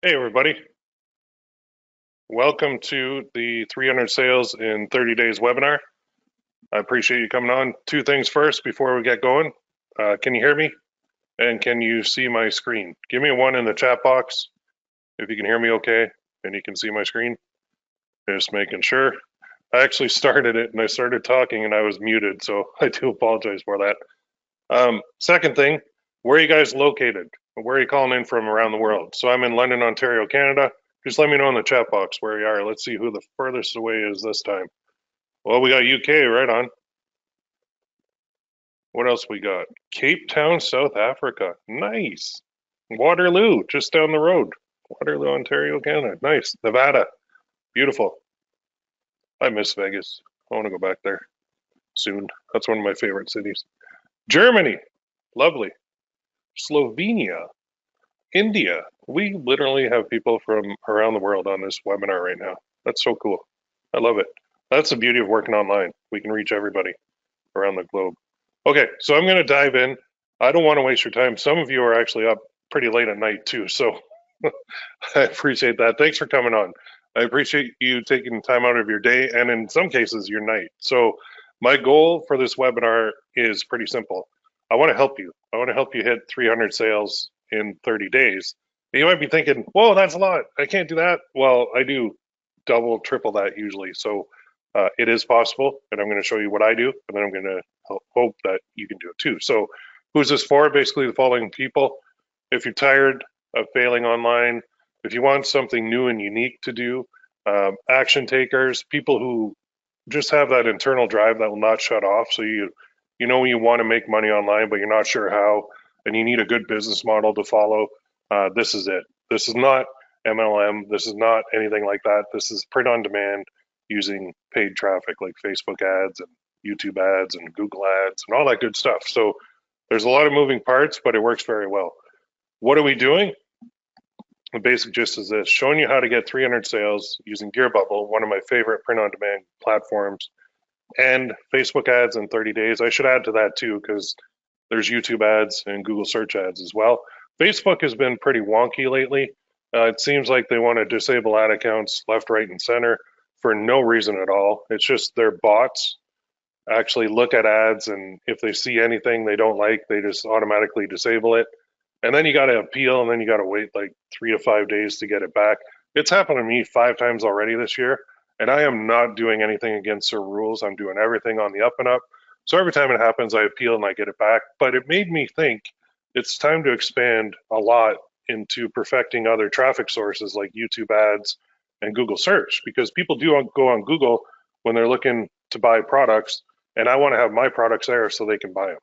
Hey everybody, welcome to the 300 Sales in 30 Days webinar. I appreciate you coming on. Two things first before we get going. Can you hear me? And can you see my screen? Give me a one in the chat box if you can hear me okay and you can see my screen. Just making sure. I actually started it and I started talking and I was muted, so I do apologize for that. Second thing, where are you guys located? Where are you calling in from around the world? So I'm in London, Ontario, Canada. Just let me know in the chat box where you are. Let's see who the furthest away is this time. Well, we got UK, right on. What else we got? Cape Town, South Africa. Nice. Waterloo, just down the road. Waterloo, Ontario, Canada. Nice. Nevada. Beautiful. I miss Vegas. I want to go back there soon. That's one of my favorite cities. Germany. Lovely. Slovenia. India. We literally have people from around the world on this webinar right now. That's so cool. I love it. That's the beauty of working online. We can reach everybody around the globe. Okay, so I'm going to dive in. I don't want to waste your time. Some of you are actually up pretty late at night too, so I appreciate that. Thanks for coming on. I appreciate you taking time out of your day and in some cases your night. So my goal for this webinar is pretty simple. I want to help you. I want to help you hit 300 sales in 30 days. And you might be thinking, whoa, that's a lot. I can't do that. Well, I do double, triple that usually. So it is possible, and I'm going to show you what I do, and then I'm going to hope that you can do it too. So who's this for? Basically the following people. If you're tired of failing online, if you want something new and unique to do, action takers, people who just have that internal drive that will not shut off. So you know you want to make money online, but you're not sure how, and you need a good business model to follow. This is it. This is not MLM. This is not anything like that. This is print on demand using paid traffic like Facebook ads and YouTube ads and Google ads and all that good stuff. So there's a lot of moving parts, but it works very well. What are we doing? The basic gist is this: showing you how to get 300 sales using GearBubble, one of my favorite print-on-demand platforms, and Facebook ads in 30 days. I should add to that too, because there's YouTube ads and Google search ads as well. Facebook has been pretty wonky lately. It seems like they want to disable ad accounts left, right, and center for no reason at all. It's just their bots actually look at ads, and if they see anything they don't like, they just automatically disable it. And then you got to appeal, and then you got to wait like 3 to 5 days to get it back. It's happened to me 5 times already this year, and I am not doing anything against their rules. I'm doing everything on the up and up. So every time it happens, I appeal and I get it back. But it made me think it's time to expand a lot into perfecting other traffic sources like YouTube ads and Google search, because people do go on Google when they're looking to buy products, and I want to have my products there so they can buy them.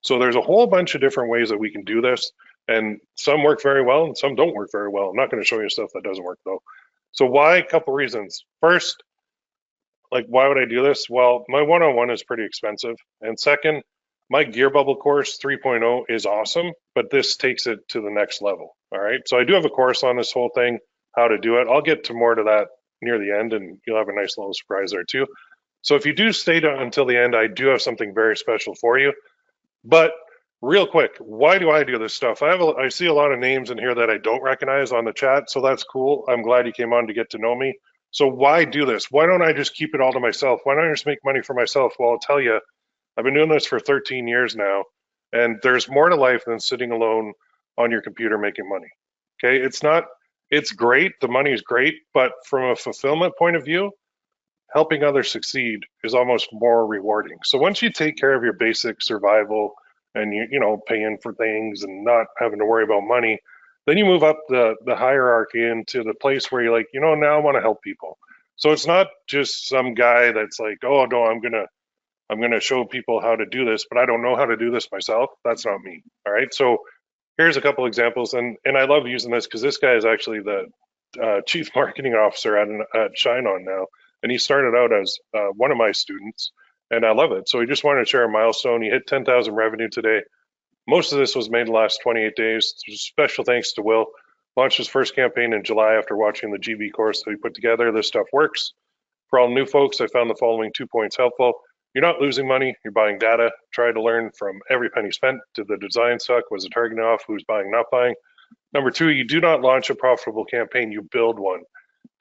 So there's a whole bunch of different ways that we can do this, and some work very well and some don't work very well. I'm not going to show you stuff that doesn't work though. So why? A couple reasons. First, like, why would I do this? Well, my one-on-one is pretty expensive, and second, my Gear Bubble course 3.0 is awesome, but this takes it to the next level. All right, so I do have a course on this whole thing, how to do it. I'll get to more to that near the end, and you'll have a nice little surprise there too. So if you do stay until the end, I do have something very special for you. But real quick, why do I do this stuff? I see a lot of names in here that I don't recognize on the chat, so that's cool. I'm glad you came on to get to know me. So why do this? Why don't I just keep it all to myself? Why don't I just make money for myself? Well, I'll tell you, I've been doing this for 13 years now, and there's more to life than sitting alone on your computer making money. Okay, it's great, the money is great, but from a fulfillment point of view, helping others succeed is almost more rewarding. So once you take care of your basic survival and you know paying for things and not having to worry about money, then you move up the hierarchy into the place where you're like, you know, now I want to help people. So it's not just some guy that's like, oh no, I'm gonna show people how to do this, but I don't know how to do this myself. That's not me. All right. So here's a couple examples, and I love using this because this guy is actually the chief marketing officer at Shine On now, and he started out as one of my students, and I love it. So he just wanted to share a milestone. He hit 10,000 revenue today. Most of this was made in the last 28 days. Special thanks to Will. Launched his first campaign in July after watching the GB course that we put together. This stuff works. For all new folks, I found the following 2 points helpful. You're not losing money, you're buying data. Try to learn from every penny spent. Did the design suck? Was it targeting off? Who's buying, not buying? Number two, you do not launch a profitable campaign, you build one.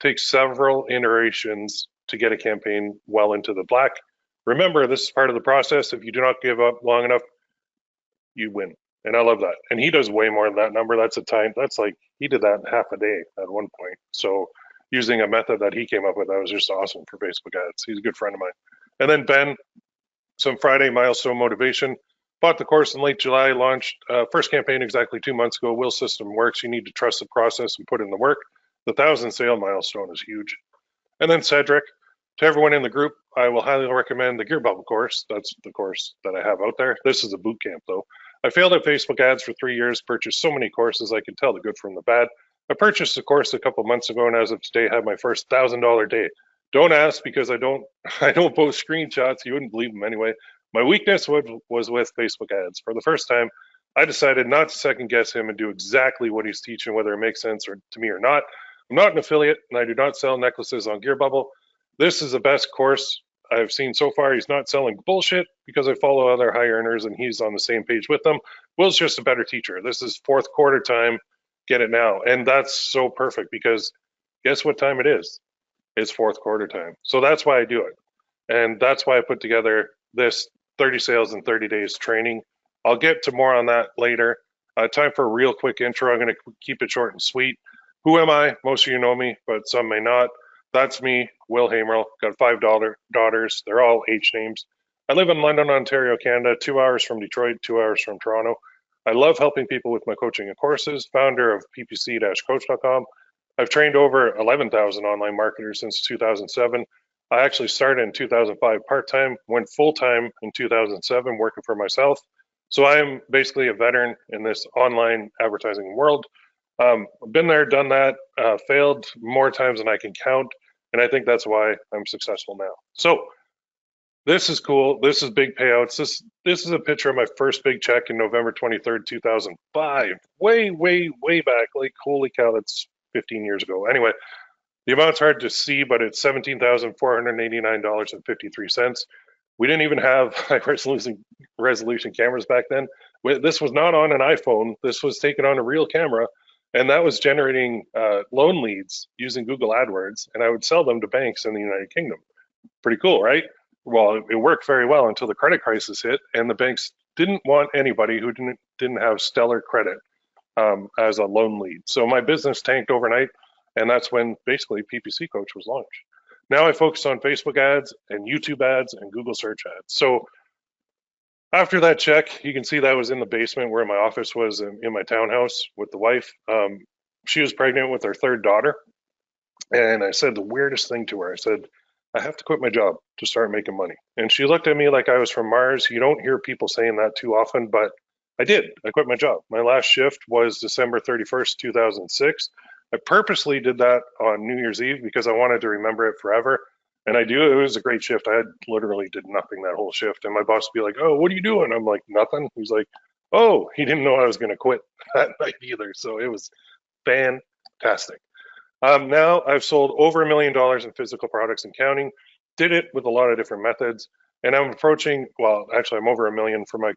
Take several iterations to get a campaign well into the black. Remember, this is part of the process. If you do not give up long enough, you win. And I love that. And he does way more than that number. That's like, he did that in half a day at one point. So using a method that he came up with, that was just awesome for Facebook ads. He's a good friend of mine. And then Ben, some Friday milestone motivation. Bought the course in late July, launched first campaign exactly 2 months ago. Will system works. You need to trust the process and put in the work. The 1,000 sale milestone is huge. And then Cedric, to everyone in the group, I will highly recommend the Gear Bubble course. That's the course that I have out there. This is a boot camp though. I failed at Facebook ads for 3 years, purchased so many courses I could tell the good from the bad. I purchased a course a couple months ago, and as of today, had my first $1,000 day. Don't ask because I don't post screenshots. You wouldn't believe them anyway. My weakness was with Facebook ads. For the first time, I decided not to second guess him and do exactly what he's teaching, whether it makes sense to me or not. I'm not an affiliate, and I do not sell necklaces on Gear Bubble. This is the best course I've seen so far. He's not selling bullshit because I follow other high earners and he's on the same page with them. Will's just a better teacher. This is fourth quarter time. Get it now. And that's so perfect because guess what time it is? It's fourth quarter time. So that's why I do it. And that's why I put together this 30 sales in 30 days training. I'll get to more on that later. Time for a real quick intro. I'm going to keep it short and sweet. Who am I? Most of you know me, but some may not. That's me, Will Haimerl. Got 5 daughters. They're all H names. I live in London, Ontario, Canada, 2 hours from Detroit, 2 hours from Toronto. I love helping people with my coaching and courses, founder of ppc-coach.com. I've trained over 11,000 online marketers since 2007. I actually started in 2005 part-time, went full-time in 2007 working for myself. So I am basically a veteran in this online advertising world. Been there, done that, failed more times than I can count. And I think that's why I'm successful now. So this is cool. This is big payouts. This is a picture of my first big check in November 23rd, 2005. Way back. Like, holy cow, that's 15 years ago. Anyway, the amount's hard to see, but it's $17,489.53. We didn't even have high resolution cameras back then. This was not on an iPhone. This was taken on a real camera. And that was generating loan leads using Google AdWords. And I would sell them to banks in the United Kingdom. Pretty cool, right? Well, it worked very well until the credit crisis hit. And the banks didn't want anybody who didn't have stellar credit as a loan lead. So my business tanked overnight. And that's when basically PPC Coach was launched. Now I focus on Facebook ads and YouTube ads and Google search ads. So after that check, you can see that was in the basement where my office was in my townhouse with the wife. She was pregnant with her third daughter. And I said the weirdest thing to her. I said, I have to quit my job to start making money. And she looked at me like I was from Mars. You don't hear people saying that too often, but I did. I quit my job. My last shift was December 31st, 2006. I purposely did that on New Year's Eve because I wanted to remember it forever. And I do. It was a great shift. I literally did nothing that whole shift. And my boss would be like, oh, what are you doing? I'm like, nothing. He's like, oh, he didn't know I was going to quit that night either. So it was fantastic. Now I've sold over $1 million in physical products and counting. Did it with a lot of different methods. And I'm approaching, well, actually, I'm over $1 million for my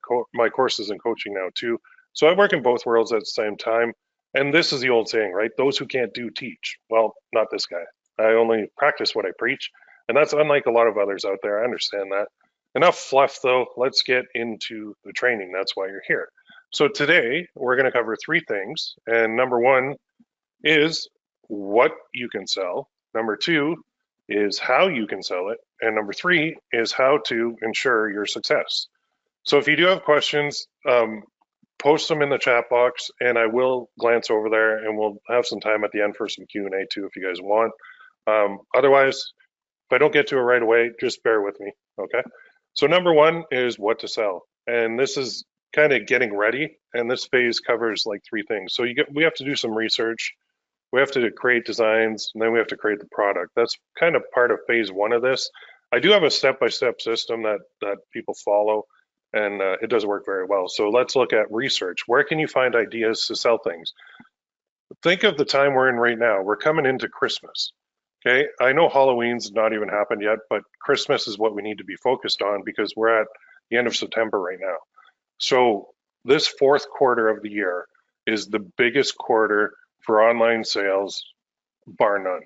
courses and coaching now too. So I work in both worlds at the same time. And this is the old saying, right? Those who can't do, teach. Well, not this guy. I only practice what I preach. And that's unlike a lot of others out there. I understand that. Enough fluff, though. Let's get into the training. That's why you're here. So today, we're going to cover 3 things. And number 1 is what you can sell. Number 2 is how you can sell it. And number 3 is how to ensure your success. So if you do have questions, post them in the chat box and I will glance over there and we'll have some time at the end for some Q&A too if you guys want. Otherwise, if I don't get to it right away, just bear with me, okay? So number 1 is what to sell. And this is kind of getting ready. And this phase covers like 3 things. So we have to do some research. We have to create designs and then we have to create the product. That's kind of part of phase 1 of this. I do have a step-by-step system that people follow. And it does work very well. So let's look at research. Where can you find ideas to sell things? Think of the time we're in right now. We're coming into Christmas. Okay, I know Halloween's not even happened yet, but Christmas is what we need to be focused on because we're at the end of September right now. So this fourth quarter of the year, is the biggest quarter for online sales, bar none.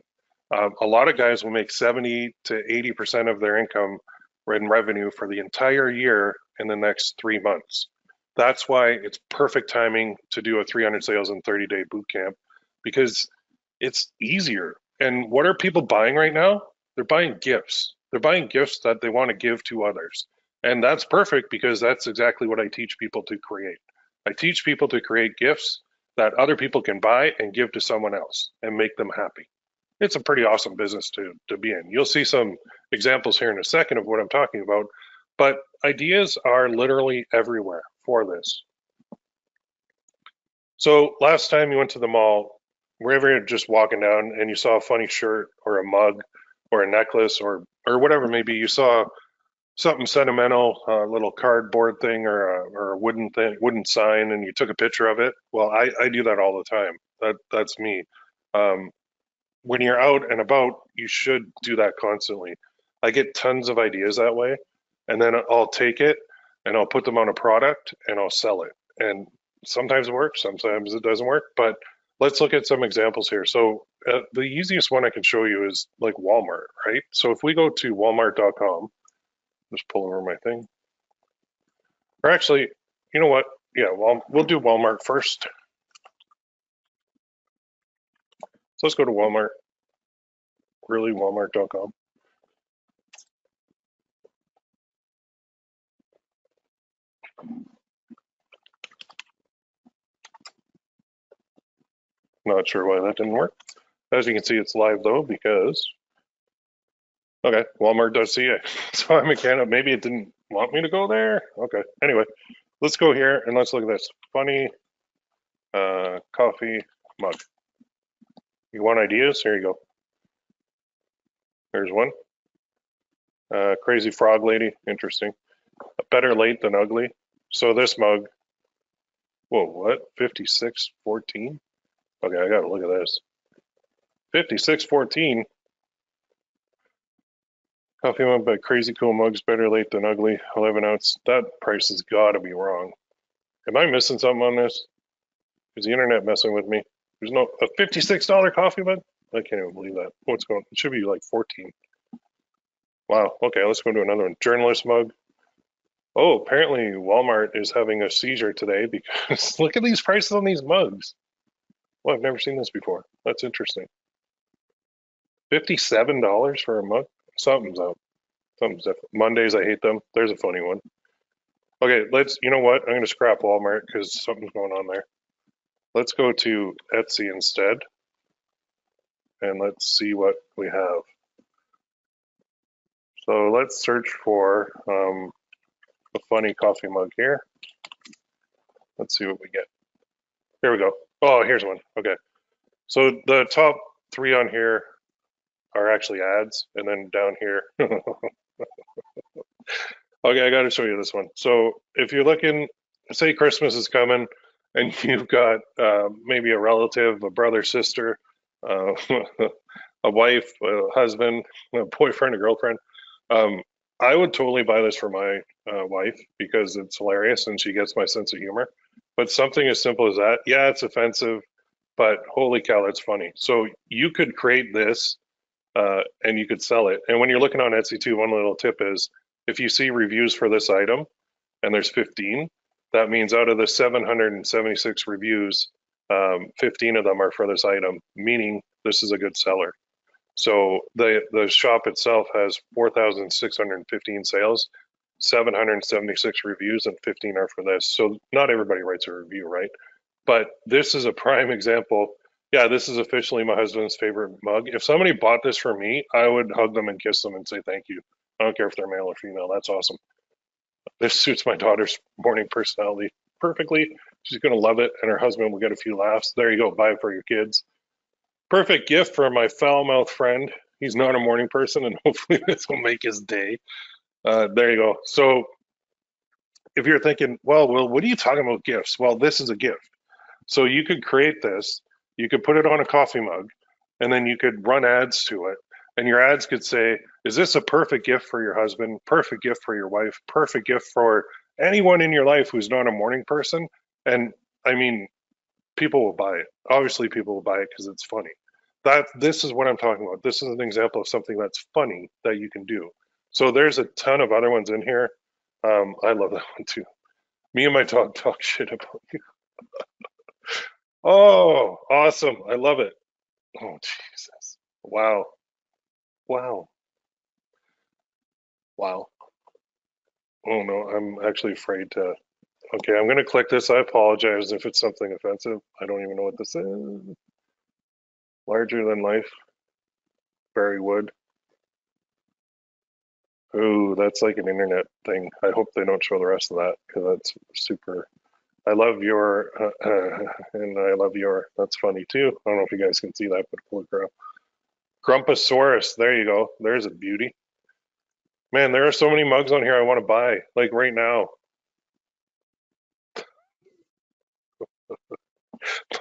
A lot of guys will make 70 to 80% of their income in revenue for the entire year in the next 3 months. That's why it's perfect timing to do a 300 sales in 30-day boot camp, because it's easier. And what are people buying right now? They're buying gifts. They're buying gifts that they want to give to others. And that's perfect because that's exactly what I teach people to create. I teach people to create gifts that other people can buy and give to someone else and make them happy. It's a pretty awesome business to be in. You'll see some examples here in a second of what I'm talking about, but ideas are literally everywhere for this. So last time you went to the mall, wherever you're just walking down and you saw a funny shirt or a mug or a necklace or whatever it may be, you saw something sentimental, a little cardboard thing or a wooden thing, wooden sign, and you took a picture of it. Well, I do that all the time. That's me. When you're out and about, you should do that constantly. I get tons of ideas that way, and then I'll take it and I'll put them on a product and I'll sell it. And sometimes it works, sometimes it doesn't work, but let's look at some examples here. So the easiest one I can show you is like Walmart, right? So if we go to walmart.com, just pull over my thing. Or actually, you know what? Yeah, well, we'll do Walmart first. So let's go to Walmart, really walmart.com. Not sure why that didn't work. As you can see, it's live though, because, okay, walmart.ca. So I'm a can of, maybe it didn't want me to go there. Okay, anyway, let's go here and let's look at this. Funny coffee mug. You want ideas? Here you go. There's one. Crazy frog lady, interesting. Better late than ugly. So this mug, whoa, what? 5614? Okay, I gotta look at this. 5614. Coffee mug by Crazy Cool Mugs, better late than ugly. 11 ounce. That price has gotta be wrong. Am I missing something on this? Is the internet messing with me? There's no, a $56 coffee mug? I can't even believe that. What's going on? It should be like 14. Wow, okay, let's go to another one. Journalist mug. Oh, apparently Walmart is having a seizure today because look at these prices on these mugs. Well, I've never seen this before. That's interesting. $57 for a mug? Something's up. Something's different. Mondays, I hate them. There's a funny one. Okay, you know what? I'm going to scrap Walmart because something's going on there. Let's go to Etsy instead. And let's see what we have. So let's search for a funny coffee mug here. Let's see what we get. Here we go. Oh, here's one. Okay. So the top 3 on here are actually ads, and then down here. Okay, I got to show you this one. So if you're looking, say Christmas is coming, and you've got maybe a relative, a brother, sister, a wife, a husband, a boyfriend, a girlfriend. I would totally buy this for my wife because it's hilarious and she gets my sense of humor. But something as simple as that, yeah, it's offensive, but holy cow, that's funny. So you could create this and you could sell it. And when you're looking on Etsy too, one little tip is if you see reviews for this item and there's 15, that means out of the 776 reviews, 15 of them are for this item, meaning this is a good seller. So the shop itself has 4,615 sales, 776 reviews, and 15 are for this. So not everybody writes a review, right? But this is a prime example. Yeah, this is officially my husband's favorite mug. If somebody bought this for me, I would hug them and kiss them and say thank you. I don't care if they're male or female. That's awesome. This suits my daughter's morning personality perfectly. She's going to love it, and her husband will get a few laughs. There you go. Buy it for your kids. Perfect gift for my foul-mouthed friend. He's not a morning person, and hopefully this will make his day. There you go. So if you're thinking, well, what are you talking about gifts? Well, this is a gift. So you could create this. You could put it on a coffee mug, and then you could run ads to it. And your ads could say, is this a perfect gift for your husband? Perfect gift for your wife? Perfect gift for anyone in your life who's not a morning person? And I mean, people will buy it. Obviously, people will buy it because it's funny. This is what I'm talking about. This is an example of something that's funny that you can do. So there's a ton of other ones in here. I love that one too. Me and my dog talk shit about you. Oh, awesome. I love it. Oh, Jesus. Wow. Wow. Wow. Oh, no. I'm actually afraid to. Okay, I'm going to click this. I apologize if it's something offensive. I don't even know what this is. Larger than life. Barry Wood. Ooh, that's like an internet thing. I hope they don't show the rest of that because that's super. I love your, and I love your. That's funny too. I don't know if you guys can see that, but holy crap. Grumposaurus. There you go. There's a beauty. Man, there are so many mugs on here I want to buy, like right now.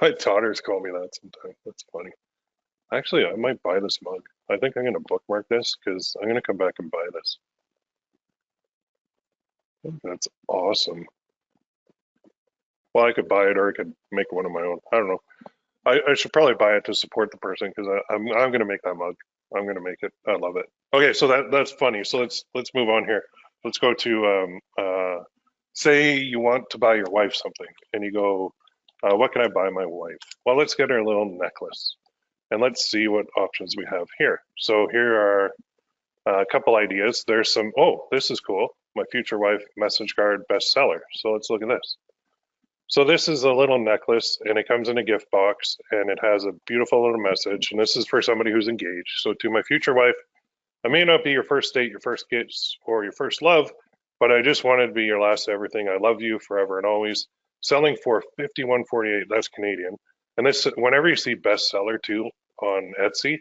My daughters call me that sometimes. That's funny. Actually, I might buy this mug. I think I'm going to bookmark this because I'm going to come back and buy this. That's awesome. Well, I could buy it or I could make one of my own. I don't know. I should probably buy it to support the person because I'm going to make that mug. I'm going to make it. I love it. Okay, so that's funny. So let's move on here. Let's go to say you want to buy your wife something, and you go, what can I buy my wife? Well, let's get her a little necklace, and let's see what options we have here. So here are a couple ideas. There's some. Oh, this is cool. My future wife message card bestseller. So let's look at this. So this is a little necklace and it comes in a gift box and it has a beautiful little message. And this is for somebody who's engaged. So to my future wife, I may not be your first date, your first kiss, or your first love, but I just wanted to be your last everything. I love you forever and always. Selling for $51.48. That's Canadian. And this, whenever you see bestseller too on Etsy,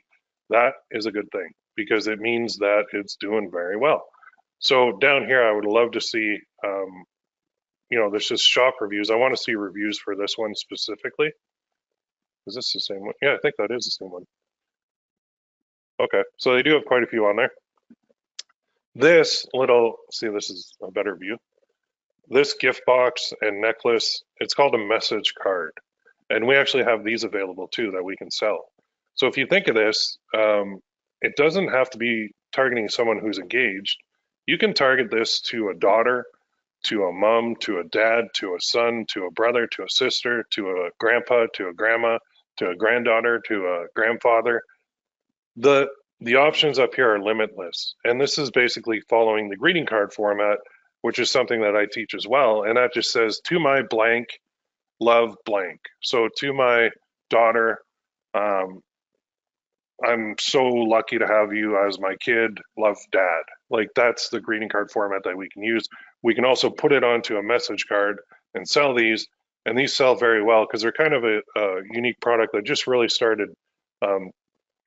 that is a good thing because it means that it's doing very well. So down here, I would love to see there's just shop reviews. I want to see reviews for this one specifically. Is this the same one? Yeah, I think that is the same one. Okay, so they do have quite a few on there. This is a better view. This gift box and necklace, it's called a message card. And we actually have these available too that we can sell. So if you think of this, it doesn't have to be targeting someone who's engaged. You can target this to a daughter, to a mom, to a dad, to a son, to a brother, to a sister, to a grandpa, to a grandma, to a granddaughter, to a grandfather. The options up here are limitless. And this is basically following the greeting card format, which is something that I teach as well. And that just says, to my blank, love blank. So to my daughter, I'm so lucky to have you as my kid, love dad. Like that's the greeting card format that we can use. We can also put it onto a message card and sell these. And these sell very well because they're kind of a unique product that just really started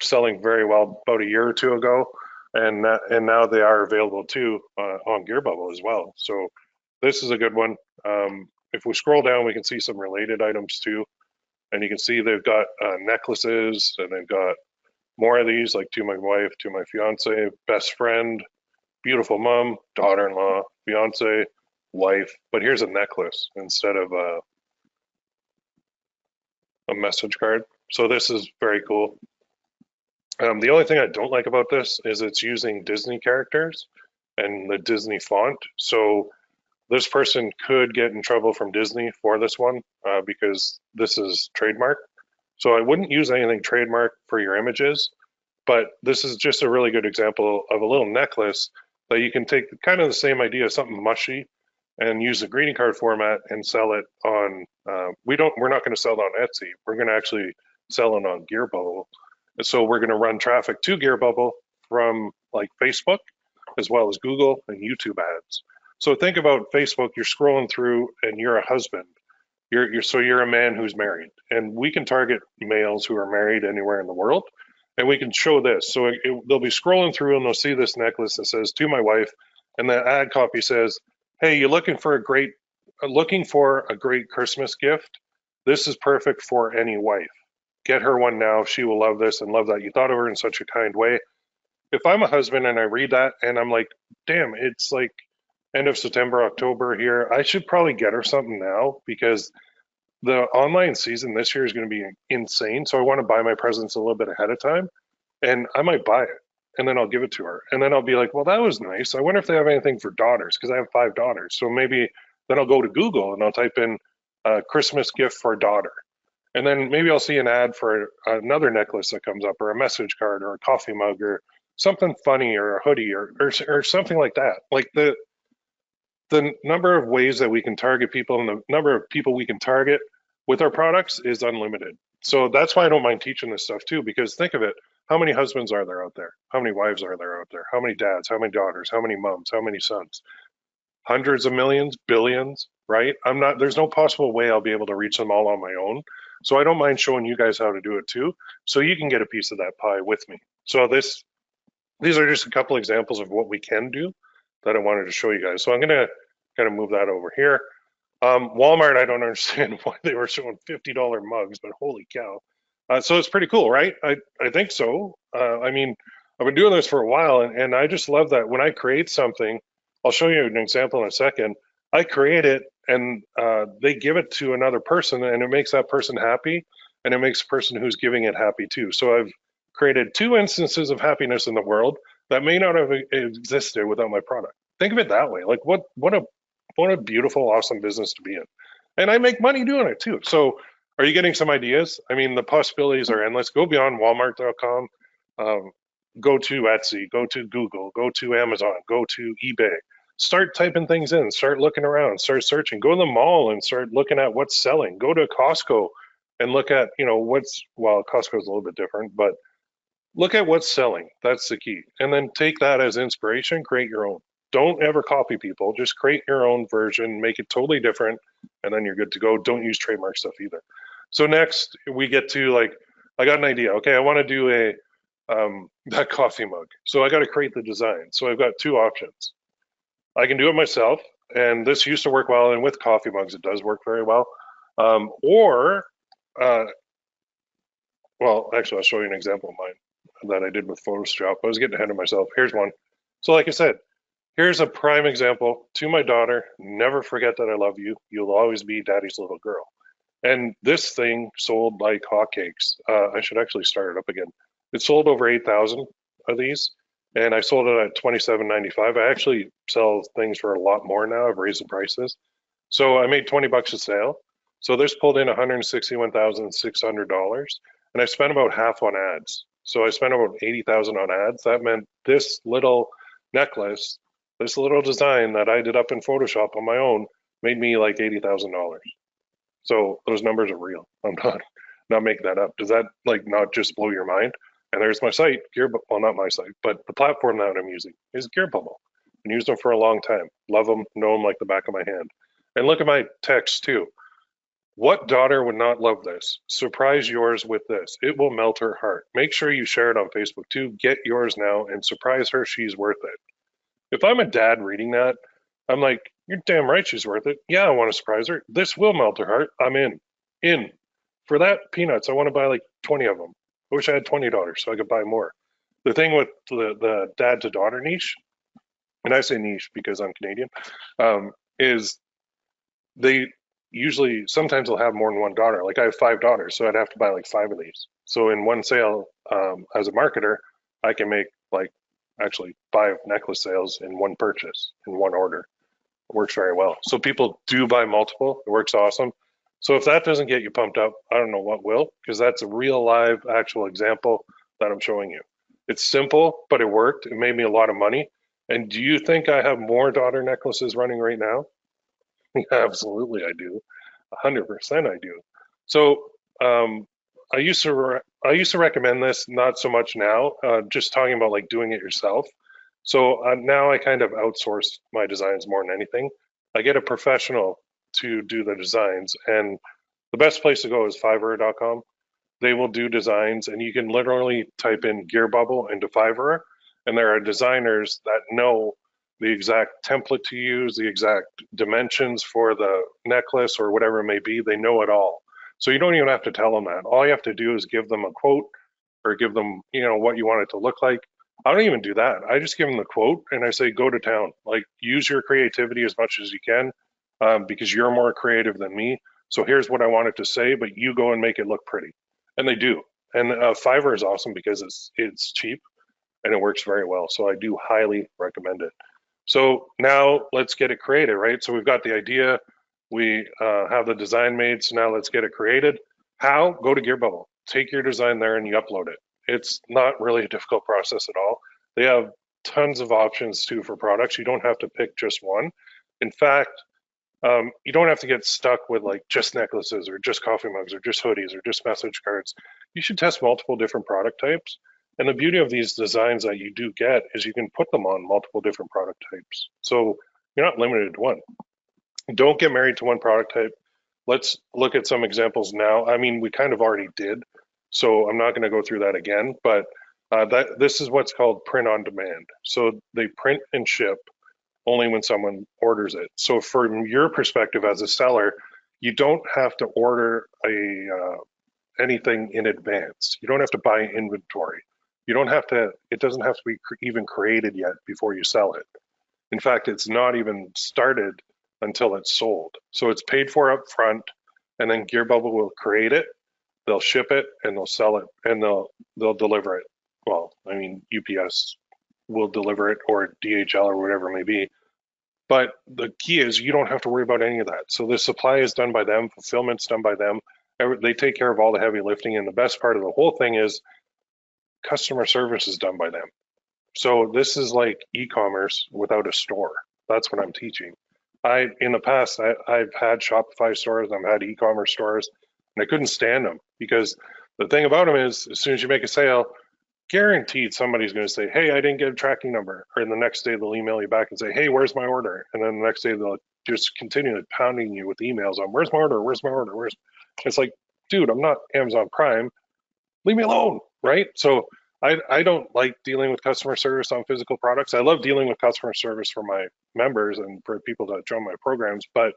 selling very well about a year or two ago. And now they are available too on Gear Bubble as well. So this is a good one. If we scroll down, we can see some related items too. And you can see they've got necklaces and they've got more of these, like to my wife, to my fiance, best friend, beautiful mom, daughter-in-law, fiance, wife. But here's a necklace instead of a message card. So this is very cool. The only thing I don't like about this is it's using Disney characters and the Disney font. So this person could get in trouble from Disney for this one because this is trademark. So I wouldn't use anything trademark for your images, but this is just a really good example of a little necklace that you can take kind of the same idea, something mushy, and use the greeting card format and sell it on. We're not going to sell it on Etsy. We're going to actually sell it on Gear Bubble. And so we're going to run traffic to Gear Bubble from like Facebook, as well as Google and YouTube ads. So think about Facebook. You're scrolling through, and you're a husband. You're a man who's married, and we can target males who are married anywhere in the world, and we can show this. So they'll be scrolling through and they'll see this necklace that says "To my wife," and the ad copy says, "Hey, you're looking for a great Christmas gift? This is perfect for any wife. Get her one now. She will love this and love that you thought of her in such a kind way." If I'm a husband and I read that and I'm like, damn, it's like end of September, October here, I should probably get her something now because the online season this year is going to be insane. So I want to buy my presents a little bit ahead of time, and I might buy it and then I'll give it to her. And then I'll be like, well, that was nice. I wonder if they have anything for daughters because I have 5 daughters. So maybe then I'll go to Google and I'll type in Christmas gift for daughter. And then maybe I'll see an ad for another necklace that comes up, or a message card, or a coffee mug, or something funny, or a hoodie, or something like that. Like the number of ways that we can target people and the number of people we can target with our products is unlimited. So that's why I don't mind teaching this stuff too, because think of it. How many husbands are there out there? How many wives are there out there? How many dads? How many daughters? How many moms? How many sons? Hundreds of millions, billions, right? There's no possible way I'll be able to reach them all on my own. So I don't mind showing you guys how to do it too, so you can get a piece of that pie with me. So these are just a couple examples of what we can do that I wanted to show you guys. So I'm going to kind of move that over here. Walmart, I don't understand why they were showing $50 mugs, but holy cow. So it's pretty cool, right? I think so. I mean, I've been doing this for a while, and I just love that when I create something, I'll show you an example in a second. I create it, and they give it to another person, and it makes that person happy, and it makes the person who's giving it happy too. So I've created 2 instances of happiness in the world that may not have existed without my product. Think of it that way. Like what a beautiful, awesome business to be in. And I make money doing it too. So are you getting some ideas? I mean, the possibilities are endless. Go beyond Walmart.com. Go to Etsy, go to Google, go to Amazon, go to eBay. Start typing things in, start looking around, start searching. Go to the mall and start looking at what's selling. Go to Costco and look at, well, Costco's a little bit different, but look at what's selling. That's the key. And then take that as inspiration, create your own. Don't ever copy people. Just create your own version, make it totally different, and then you're good to go. Don't use trademark stuff either. So next we get to I got an idea. Okay, I want to do that coffee mug. So I got to create the design. So I've got 2 options. I can do it myself, and this used to work well, and with coffee mugs it does work very well. Or well, actually, I'll show you an example of mine that I did with Photoshop. I was getting ahead of myself. Here's one. So like I said, here's a prime example to my daughter. Never forget that I love you. You'll always be daddy's little girl. And this thing sold like hotcakes. I should actually start it up again. It sold over 8,000 of these, and I sold it at $27.95. I actually sell things for a lot more now. I've raised the prices. So I made 20 bucks a sale. So this pulled in $161,600, and I spent about half on ads. So I spent about 80,000 on ads. That meant this little necklace, this little design that I did up in Photoshop on my own, made me like $80,000. So those numbers are real. I'm not making that up. Does that not just blow your mind? And there's my site, well, not my site, but the platform that I'm using is Gearbubble. I've used them for a long time. Love them, know them like the back of my hand. And look at my text too. What daughter would not love this? Surprise yours with this. It will melt her heart. Make sure you share it on Facebook too. Get yours now and surprise her. She's worth it. If I'm a dad reading that, I'm like, you're damn right she's worth it. Yeah, I want to surprise her. This will melt her heart. I'm in. In. For that, peanuts, I want to buy like 20 of them. I wish I had $20 so I could buy more. The thing with the dad to daughter niche, and I say niche because I'm Canadian, is they usually sometimes they'll have more than one daughter. Like I have 5 daughters, so I'd have to buy like 5 of these. So in one sale, as a marketer, I can make like actually 5 necklace sales in one purchase, in one order. It works very well. So people do buy multiple. It works awesome. So if that doesn't get you pumped up, I don't know what will, because that's a real live actual example that I'm showing you. It's simple, but it worked. It made me a lot of money. And do you think I have more daughter necklaces running right now? Absolutely, I do. 100% I do. So I used to recommend this, not so much now. Just talking about like doing it yourself. So now I kind of outsource my designs more than anything. I get a professional to do the designs, and the best place to go is Fiverr.com. They will do designs, and you can literally type in Gearbubble into Fiverr, and there are designers that know the exact template to use, the exact dimensions for the necklace or whatever it may be. They know it all. So you don't even have to tell them that. All you have to do is give them a quote or give them, what you want it to look like. I don't even do that. I just give them the quote and I say, go to town. Like use your creativity as much as you can because you're more creative than me. So here's what I want it to say, but you go and make it look pretty. And they do. And Fiverr is awesome because it's cheap and it works very well. So I do highly recommend it. So now let's get it created, right? So we've got the idea, we have the design made. So now let's get it created. How? Go to Gearbubble, take your design there and you upload it. It's not really a difficult process at all. They have tons of options too for products. You don't have to pick just one. In fact, you don't have to get stuck with like just necklaces or just coffee mugs or just hoodies or just message cards. You should test multiple different product types. And the beauty of these designs that you do get is you can put them on multiple different product types. So you're not limited to one. Don't get married to one product type. Let's look at some examples now. I mean, we kind of already did, so I'm not going to go through that again, but this is what's called print on demand. So they print and ship only when someone orders it. So from your perspective as a seller, you don't have to order anything in advance. You don't have to buy inventory. You don't have to, it doesn't have to be even created yet before you sell it. In fact, it's not even started until it's sold. So it's paid for up front, and then Gearbubble will create it, they'll ship it, and they'll sell it, and they'll deliver it. Well, I mean, UPS will deliver it, or DHL or whatever it may be. But the key is you don't have to worry about any of that. So the supply is done by them, fulfillment's done by them. They take care of all the heavy lifting, and the best part of the whole thing is customer service is done by them. So this is like e-commerce without a store. That's what I'm teaching. In the past, I've had Shopify stores, I've had e-commerce stores, and I couldn't stand them because the thing about them is as soon as you make a sale, guaranteed somebody's going to say, hey, I didn't get a tracking number. Or the next day they'll email you back and say, hey, where's my order? And then the next day they'll just continue pounding you with emails on where's my order? Where's my order? It's like, dude, I'm not Amazon Prime. Leave me alone, right? So I don't like dealing with customer service on physical products. I love dealing with customer service for my members and for people that join my programs, but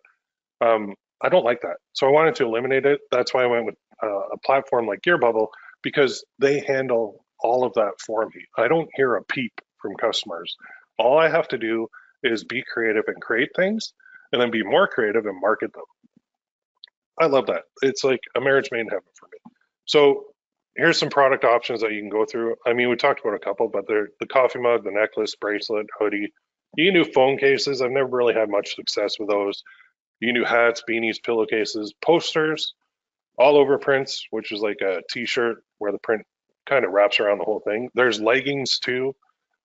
I don't like that. So I wanted to eliminate it. That's why I went with a platform like Gearbubble, because they handle all of that for me. I don't hear a peep from customers. All I have to do is be creative and create things, and then be more creative and market them. I love that. It's like a marriage made in heaven for me. So here's some product options that you can go through. I mean, we talked about a couple, but they're the coffee mug, the necklace, bracelet, hoodie. You can do phone cases. I've never really had much success with those. You can do hats, beanies, pillowcases, posters, all over prints, which is like a t-shirt where the print kind of wraps around the whole thing. There's leggings too.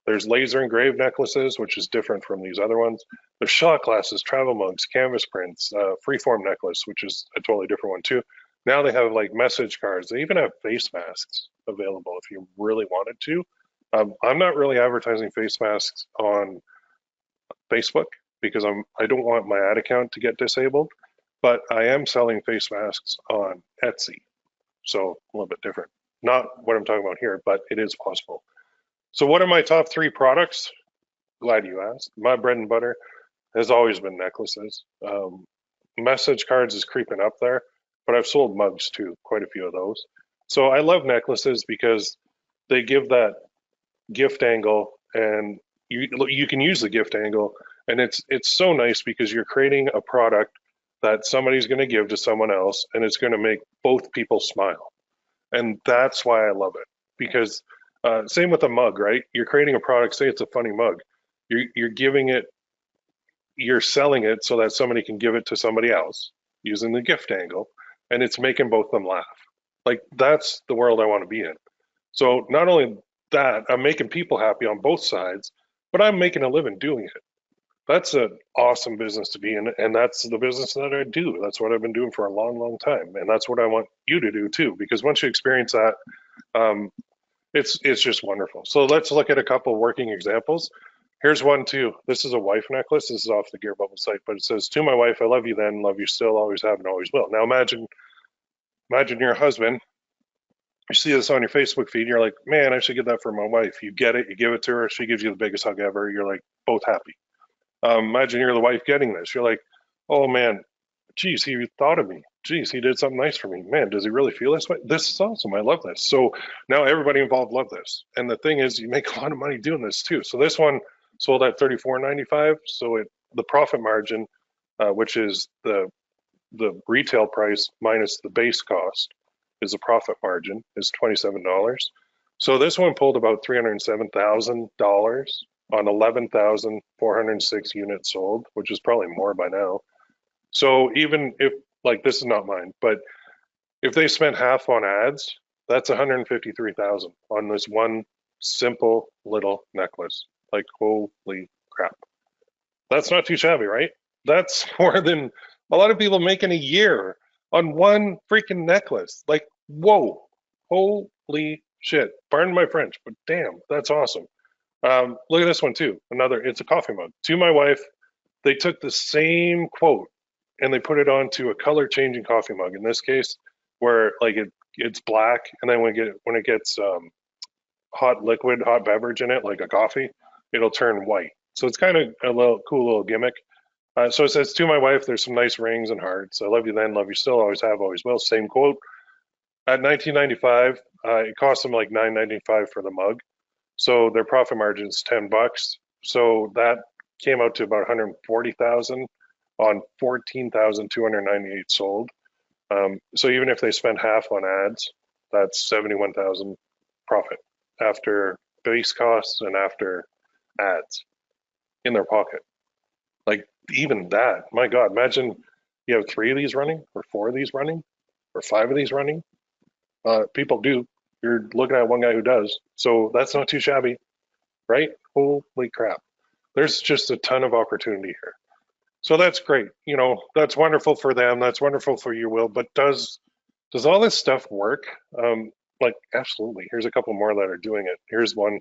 There's laser engraved necklaces, which is different from these other ones. There's shot glasses, travel mugs, canvas prints, freeform necklace, which is a totally different one too. Now they have like message cards. They even have face masks available if you really wanted to. I'm not really advertising face masks on Facebook because I don't want my ad account to get disabled, but I am selling face masks on Etsy. So a little bit different. Not what I'm talking about here, but it is possible. So what are my top 3 products? Glad you asked. My bread and butter has always been necklaces. Message cards is creeping up there, but I've sold mugs too, quite a few of those. So I love necklaces because they give that gift angle, and you can use the gift angle, and it's so nice because you're creating a product that somebody's going to give to someone else, and it's going to make both people smile. And that's why I love it, because same with a mug, right? You're creating a product, say it's a funny mug. You're giving it, you're selling it so that somebody can give it to somebody else using the gift angle, and it's making both of them laugh. Like, that's the world I want to be in. So not only that, I'm making people happy on both sides, but I'm making a living doing it. That's an awesome business to be in, and that's the business that I do. That's what I've been doing for a long, long time, and that's what I want you to do too. Because once you experience that, it's just wonderful. So let's look at a couple working examples. Here's one too. This is a wife necklace. This is off the Gearbubble site, but it says, "To my wife, I love you then, love you still, always have, and always will." Now imagine you're a husband. You see this on your Facebook feed, and you're like, "Man, I should get that for my wife." You get it, you give it to her, she gives you the biggest hug ever. You're like both happy. Imagine you're the wife getting this. You're like, oh man, geez, he thought of me. Geez, he did something nice for me. Man, does he really feel this way? This is awesome. I love this. So now everybody involved love this. And the thing is, you make a lot of money doing this too. So this one sold at $34.95. So the profit margin, which is the the retail price minus the base cost is the profit margin is $27. So this one pulled about $307,000 on 11,406 units sold, which is probably more by now. So even if, like, this is not mine, but if they spent half on ads, that's 153,000 on this one simple little necklace. Like, holy crap. That's not too shabby, right? That's more than a lot of people make in a year on one freaking necklace. Like, whoa, holy shit. Pardon my French, but damn, that's awesome. Look at this one too. Another, it's a coffee mug. To my wife, they took the same quote and they put it onto a color changing coffee mug. In this case, where like it's black, and then when it gets hot liquid, hot beverage in it, like a coffee, it'll turn white. So it's kind of a little cool little gimmick. So it says, to my wife, there's some nice rings and hearts. I love you then, love you still, always have, always will. Same quote. At 1995, it cost them like $9.95 for the mug. So their profit margin is $10. So that came out to about 140,000 on 14,298 sold. So even if they spend half on ads, that's 71,000 profit after base costs and after ads in their pocket. Like, even that, my God, imagine you have 3 of these running or 4 of these running or 5 of these running. People do. You're looking at one guy who does. So that's not too shabby, right? Holy crap. There's just a ton of opportunity here. So that's great. You know, that's wonderful for them. That's wonderful for you, Will. But does all this stuff work? Like, absolutely. Here's a couple more that are doing it. Here's one.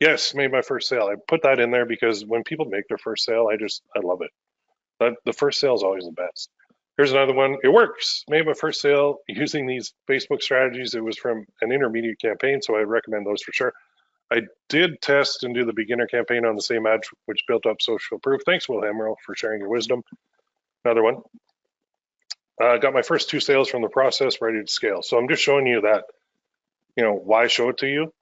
Yes, made my first sale. I put that in there because when people make their first sale, I love it. The first sale is always the best. Here's another one. It works. Made my first sale using these Facebook strategies. It was from an intermediate campaign, so I recommend those for sure. I did test and do the beginner campaign on the same ad, which built up social proof. Thanks, Will Haimerl, for sharing your wisdom. Another one. Got my first 2 sales from the process, ready to scale. So I'm just showing you that, you know, why show it to you?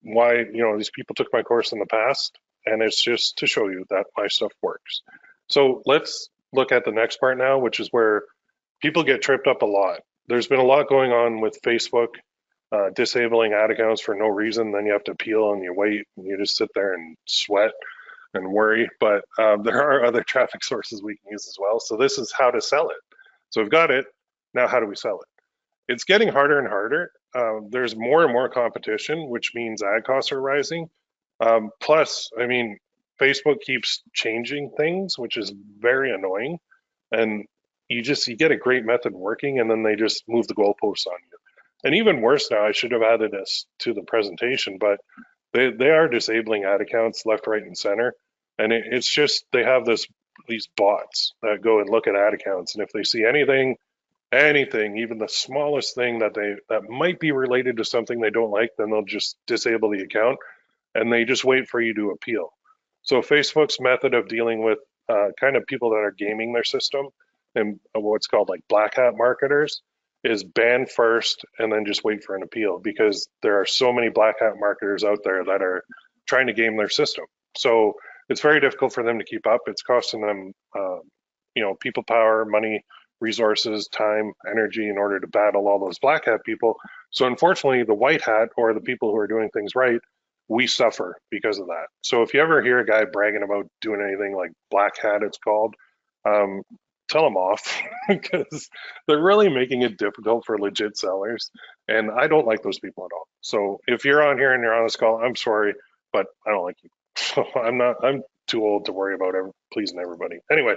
Why, you know, these people took my course in the past, and it's just to show you that my stuff works. So let's look at the next part now, which is where people get tripped up a lot. There's been a lot going on with Facebook, disabling ad accounts for no reason. Then you have to appeal and you wait and you just sit there and sweat and worry. But there are other traffic sources we can use as well. So this is how to sell it. So we've got it. Now, how do we sell it? It's getting harder and harder. There's more and more competition, which means ad costs are rising. Plus, I mean, Facebook keeps changing things, which is very annoying. And you get a great method working, and then they just move the goalposts on you. And even worse now, I should have added this to the presentation, but they are disabling ad accounts left, right, and center. And it's just, they have these bots that go and look at ad accounts. And if they see anything, even the smallest thing that might be related to something they don't like, then they'll just disable the account, and they just wait for you to appeal. So Facebook's method of dealing with kind of people that are gaming their system and what's called like black hat marketers is ban first and then just wait for an appeal, because there are so many black hat marketers out there that are trying to game their system. So it's very difficult for them to keep up. It's costing them, you know, people power, money, resources, time, energy in order to battle all those black hat people. So unfortunately, the white hat, or the people who are doing things right, we suffer because of that. So if you ever hear a guy bragging about doing anything like black hat, it's called, tell them off, because they're really making it difficult for legit sellers. And I don't like those people at all. So if you're on here and you're on this call, I'm sorry, but I don't like you. So I'm too old to worry about pleasing everybody. Anyway,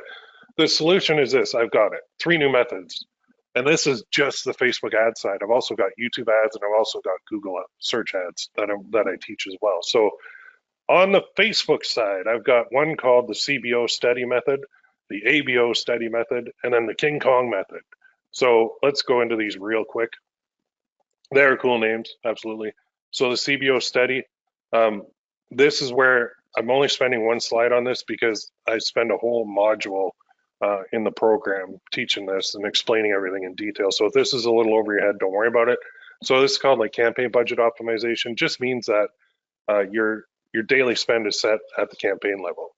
the solution is this. I've got it. 3 new methods. And this is just the Facebook ad side. I've also got YouTube ads, and I've also got Google search ads that I teach as well. So on the Facebook side, I've got one called the CBO study method, the ABO study method, and then the King Kong method. So let's go into these real quick. They're cool names, absolutely. So the CBO study, this is where I'm only spending 1 slide on this because I spend a whole module in the program teaching this and explaining everything in detail. So if this is a little over your head, don't worry about it. So this is called like campaign budget optimization. Just means that your daily spend is set at the campaign level.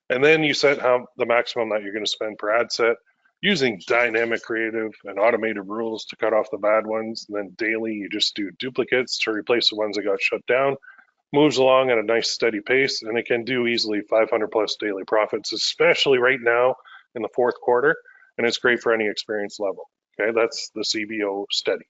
And then you set how the maximum that you're going to spend per ad set. using dynamic creative and automated rules to cut off the bad ones. And then daily, you just do duplicates to replace the ones that got shut down. Moves along at a nice steady pace, and it can do easily 500 plus daily profits, especially right now in the fourth quarter. And it's great for any experience level. Okay, that's the CBO steady.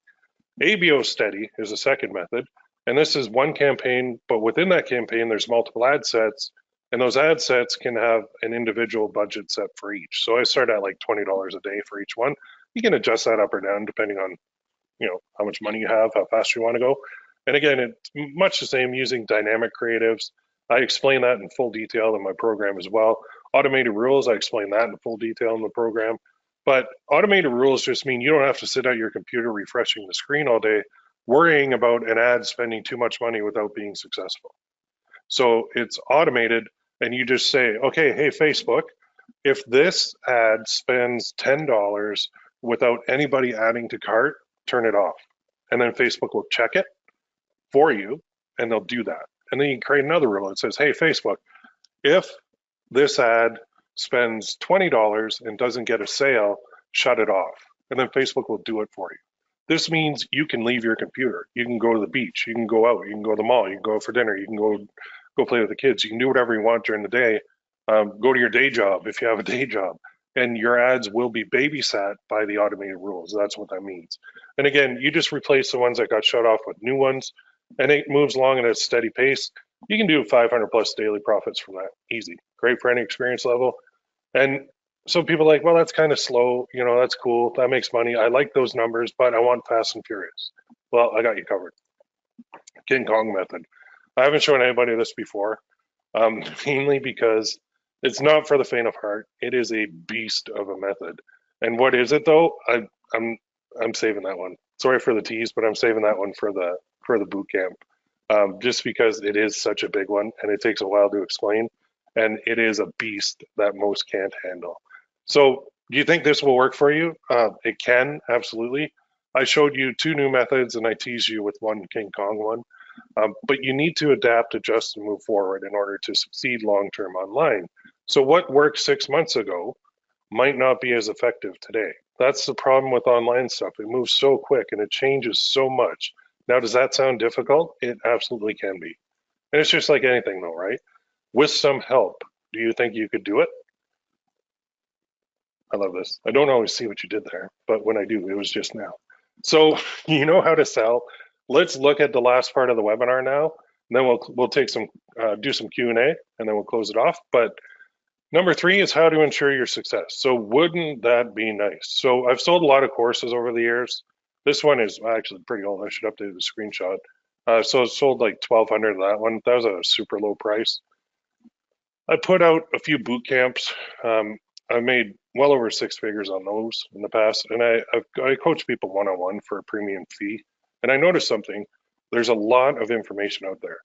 ABO steady is a second method, and this is one campaign, but within that campaign, there's multiple ad sets, and those ad sets can have an individual budget set for each. So I start at like $20 a day for each one. You can adjust that up or down depending on, how much money you have, how fast you want to go. And again, it's much the same using dynamic creatives. I explain that in full detail in my program as well. Automated rules, I explain that in full detail in the program. But automated rules just mean you don't have to sit at your computer refreshing the screen all day, worrying about an ad spending too much money without being successful. So it's automated, and you just say, okay, hey, Facebook, if this ad spends $10 without anybody adding to cart, turn it off. And then Facebook will check it for you, and they'll do that. And then you can create another rule that says, hey, Facebook, if this ad spends $20 and doesn't get a sale, shut it off. And then Facebook will do it for you. This means you can leave your computer. You can go to the beach. You can go out. You can go to the mall. You can go out for dinner. You can go play with the kids. You can do whatever you want during the day. Go to your day job if you have a day job. And your ads will be babysat by the automated rules. That's what that means. And again, you just replace the ones that got shut off with new ones, and it moves along at a steady pace. You can do 500 plus daily profits from that. Easy. Great for any experience level. And so people are like, well, that's kind of slow. That's cool. That makes money. I like those numbers, but I want fast and furious. Well, I got you covered. King Kong method. I haven't shown anybody this before, mainly because it's not for the faint of heart. It is a beast of a method. And what is it though? I'm saving that one. Sorry for the tease, but I'm saving that one for the boot camp, just because it is such a big one and it takes a while to explain, and it is a beast that most can't handle. So, do you think this will work for you? It can, absolutely. I showed you two new methods, and I teased you with one King Kong one. But you need to adapt, adjust, and move forward in order to succeed long-term online. So what worked 6 months ago might not be as effective today. That's the problem with online stuff. It moves so quick and it changes so much. Now, does that sound difficult? It absolutely can be. And it's just like anything though, right? With some help, do you think you could do it? I love this. I don't always see what you did there, but when I do, it was just now. So you know how to sell. Let's look at the last part of the webinar now. And then we'll take some do some Q&A, and then we'll close it off. But number 3 is how to ensure your success. So wouldn't that be nice? So I've sold a lot of courses over the years. This one is actually pretty old. I should update the screenshot. So I sold like 1,200 of that one. That was a super low price. I put out a few boot camps. I made well over 6 figures on those in the past, and I coach people one-on-one for a premium fee. And I noticed something. There's a lot of information out there,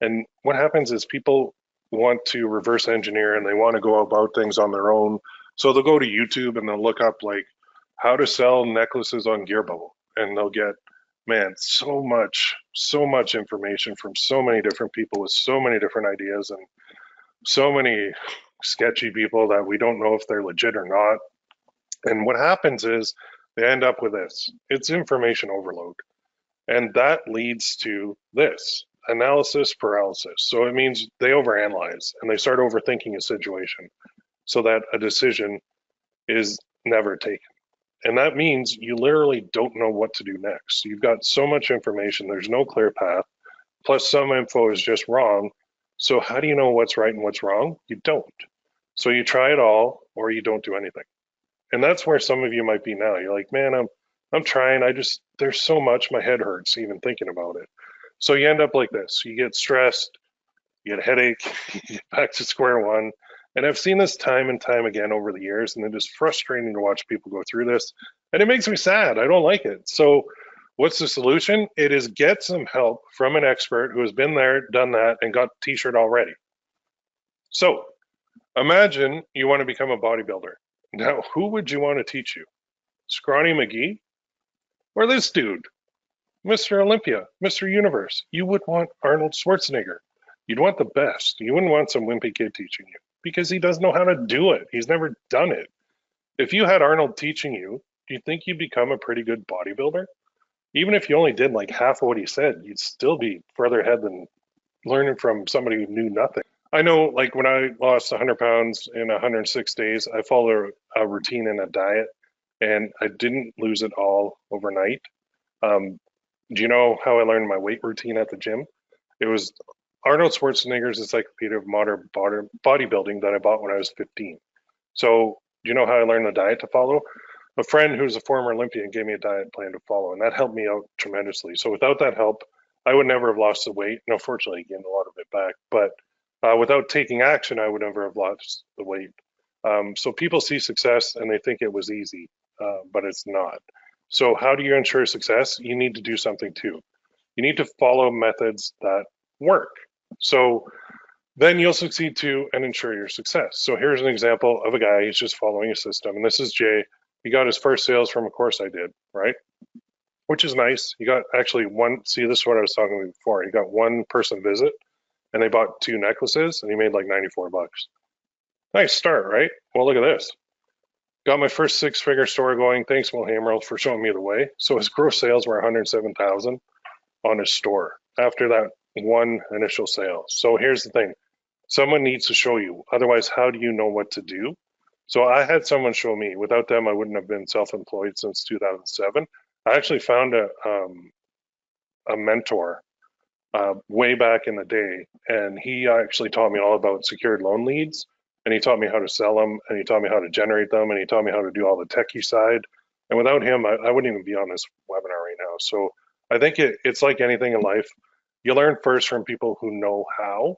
and what happens is people want to reverse engineer and they want to go about things on their own. So they'll go to YouTube and they'll look up like how to sell necklaces on Gear Bubble, and they'll get, man, so much information from so many different people with so many different ideas, and so many sketchy people that we don't know if they're legit or not. And what happens is they end up with this. It's information overload. And that leads to this analysis paralysis. So it means they overanalyze and they start overthinking a situation so that a decision is never taken. And that means you literally don't know what to do next. You've got so much information, there's no clear path, plus some info is just wrong. So how do you know what's right and what's wrong? You don't. So you try it all or you don't do anything. And that's where some of you might be now. You're like, man, I'm trying. There's so much, my head hurts even thinking about it. So you end up like this. You get stressed, you get a headache, you get back to square one. And I've seen this time and time again over the years, and it is frustrating to watch people go through this. And it makes me sad. I don't like it. So what's the solution? It is get some help from an expert who has been there, done that, and got the t-shirt already. So imagine you want to become a bodybuilder. Now, who would you want to teach you? Scrawny McGee? Or this dude, Mr. Olympia, Mr. Universe? You would want Arnold Schwarzenegger. You'd want the best. You wouldn't want some wimpy kid teaching you because he doesn't know how to do it. He's never done it. If you had Arnold teaching you, do you think you'd become a pretty good bodybuilder? Even if you only did like half of what he said, you'd still be further ahead than learning from somebody who knew nothing. I know, like when I lost 100 pounds in 106 days, I followed a routine and a diet, and I didn't lose it all overnight. Um, do you know how I learned my weight routine at the gym? It was Arnold Schwarzenegger's Encyclopedia of Modern Bodybuilding that I bought when I was 15. So, do you know how I learned the diet to follow? A friend who's a former Olympian gave me a diet plan to follow, and that helped me out tremendously. So, without that help, I would never have lost the weight. And unfortunately, I gained a lot of it back. But without taking action, I would never have lost the weight. So, people see success and they think it was easy, but it's not. So, how do you ensure success? You need to do something too. You need to follow methods that work. So, then you'll succeed too and ensure your success. So here's an example of a guy, he's just following a system. And this is Jay. He got his first sales from a course I did, right? Which is nice. He got actually one, see, this is what I was talking about before. He got one person visit and they bought 2 necklaces and he made like 94 bucks. Nice start, right? Well, look at this. Got my first 6-figure store going. Thanks, Haimerl, for showing me the way. So his gross sales were 107,000 on his store after that one initial sale. So here's the thing. Someone needs to show you. Otherwise, how do you know what to do? So I had someone show me. Without them, I wouldn't have been self-employed since 2007. I actually found a mentor way back in the day, and he actually taught me all about secured loan leads, and he taught me how to sell them, and he taught me how to generate them, and he taught me how to do all the techie side. And without him, I wouldn't even be on this webinar right now. So I think it's like anything in life. You learn first from people who know how.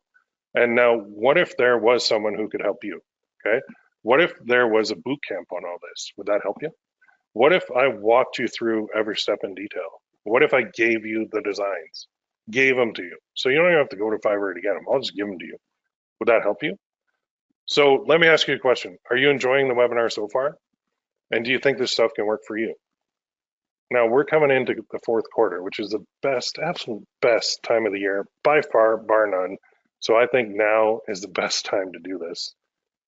And now, what if there was someone who could help you? Okay. What if there was a boot camp on all this? Would that help you? What if I walked you through every step in detail? What if I gave you the designs, gave them to you? So you don't even have to go to Fiverr to get them. I'll just give them to you. Would that help you? So let me ask you a question. Are you enjoying the webinar so far? And do you think this stuff can work for you? Now we're coming into the fourth quarter, which is the best, absolute best time of the year by far, bar none. So I think now is the best time to do this.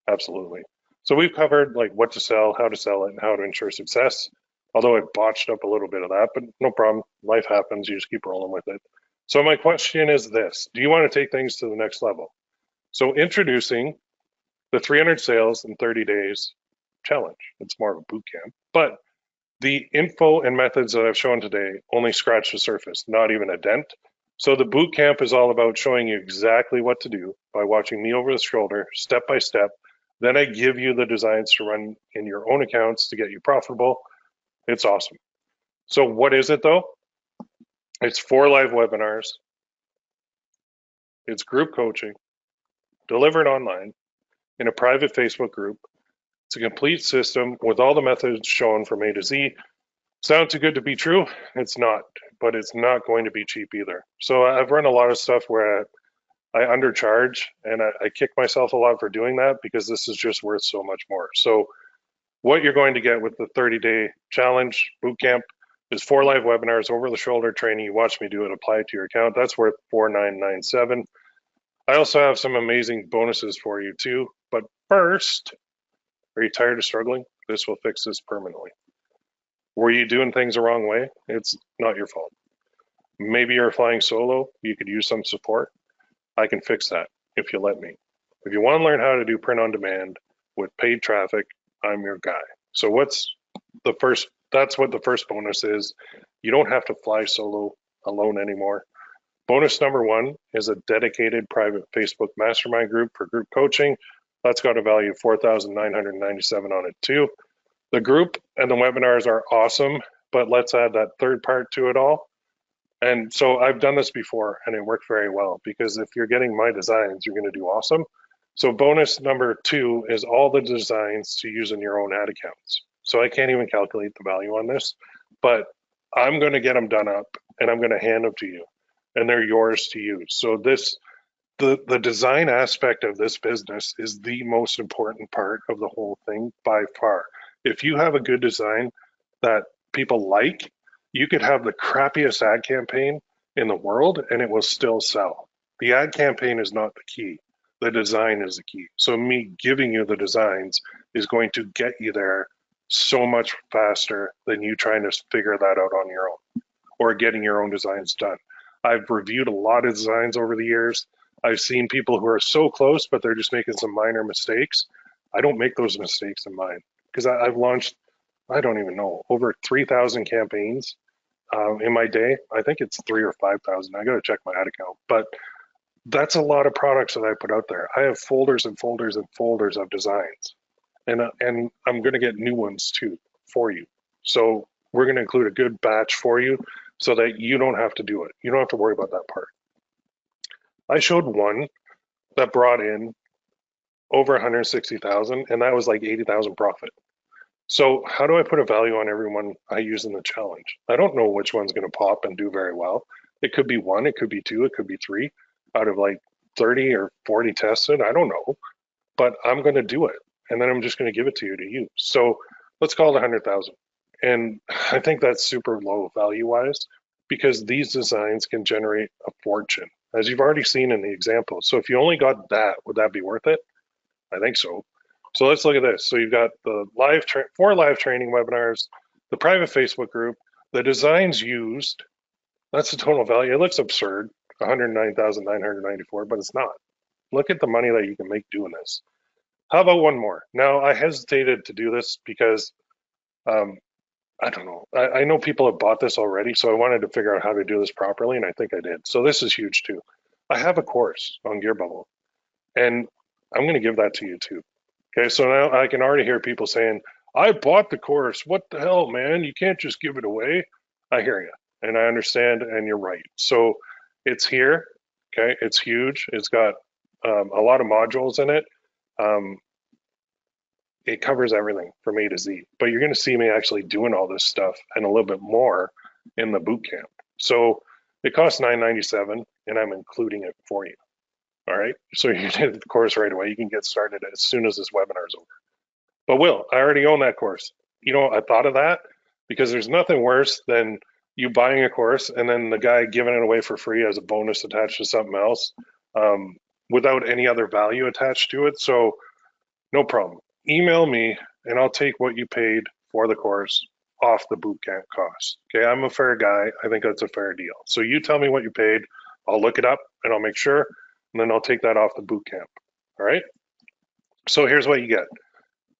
Absolutely. So we've covered like what to sell, how to sell it, and how to ensure success. Although I botched up a little bit of that, but no problem. Life happens. You just keep rolling with it. So my question is this: do you want to take things to the next level? So introducing the 300 sales in 30 days challenge. It's more of a boot camp, but the info and methods that I've shown today only scratch the surface, not even a dent. So the boot camp is all about showing you exactly what to do by watching me over the shoulder, step by step. Then I give you the designs to run in your own accounts to get you profitable. It's awesome. So what is it though? It's 4 live webinars. It's group coaching, delivered online in a private Facebook group. It's a complete system with all the methods shown from A to Z. Sounds too good to be true? It's not, but it's not going to be cheap either. So I've run a lot of stuff where I undercharge, and I kick myself a lot for doing that because this is just worth so much more. So what you're going to get with the 30-day challenge bootcamp is 4 live webinars, over the shoulder training. You watch me do it, apply it to your account. That's worth $4,997. I also have some amazing bonuses for you too. But first, are you tired of struggling? This will fix this permanently. Were you doing things the wrong way? It's not your fault. Maybe you're flying solo. You could use some support. I can fix that if you let me. If you want to learn how to do print on demand with paid traffic, I'm your guy. So that's what the first bonus is. You don't have to fly solo alone anymore. Bonus number 1 is a dedicated private Facebook mastermind group for group coaching. That's got a value of $4,997 on it too. The group and the webinars are awesome, but let's add that third part to it all. And so I've done this before and it worked very well, because if you're getting my designs, you're going to do awesome. So bonus number 2 is all the designs to use in your own ad accounts. So I can't even calculate the value on this, but I'm going to get them done up and I'm going to hand them to you, and they're yours to use. So the design aspect of this business is the most important part of the whole thing by far. If you have a good design that people like, you could have the crappiest ad campaign in the world and it will still sell. The ad campaign is not the key. The design is the key. So me giving you the designs is going to get you there so much faster than you trying to figure that out on your own or getting your own designs done. I've reviewed a lot of designs over the years. I've seen people who are so close, but they're just making some minor mistakes. I don't make those mistakes in mine because I've launched, I don't even know, over 3,000 campaigns in my day. I think it's 3 or 5,000. I got to check my ad account, but that's a lot of products that I put out there. I have folders and folders and folders of designs, and I'm going to get new ones too for you. So we're going to include a good batch for you so that you don't have to do it. You don't have to worry about that part. I showed one that brought in over 160,000, and that was like 80,000 profit. So how do I put a value on everyone I use in the challenge? I don't know which one's going to pop and do very well. It could be one, it could be two, it could be three out of like 30 or 40 tested. I don't know, but I'm going to do it. And then I'm just going to give it to you. So let's call it 100,000. And I think that's super low value wise because these designs can generate a fortune, as you've already seen in the example. So if you only got that, would that be worth it? I think so. So let's look at this. So you've got the four live training webinars, the private Facebook group, the designs used. That's the total value. It looks absurd, 109,994, but it's not. Look at the money that you can make doing this. How about one more? Now, I hesitated to do this because I don't know. I know people have bought this already, so I wanted to figure out how to do this properly, and I think I did. So this is huge too. I have a course on Gear Bubble, and I'm going to give that to you too. Okay, so now I can already hear people saying, I bought the course. What the hell, man? You can't just give it away. I hear you, and I understand, and you're right. So it's here. Okay, it's huge. It's got a lot of modules in it. It covers everything from A to Z, but you're going to see me actually doing all this stuff and a little bit more in the boot camp. So it costs $997, and I'm including it for you. All right. So you did the course right away. You can get started as soon as this webinar is over. But Will, I already own that course. You know, I thought of that because there's nothing worse than you buying a course and then the guy giving it away for free as a bonus attached to something else without any other value attached to it. So no problem. Email me and I'll take what you paid for the course off the bootcamp cost. Okay, I'm a fair guy. I think that's a fair deal. So you tell me what you paid. I'll look it up and I'll make sure, and then I'll take that off the bootcamp. All right. So here's what you get: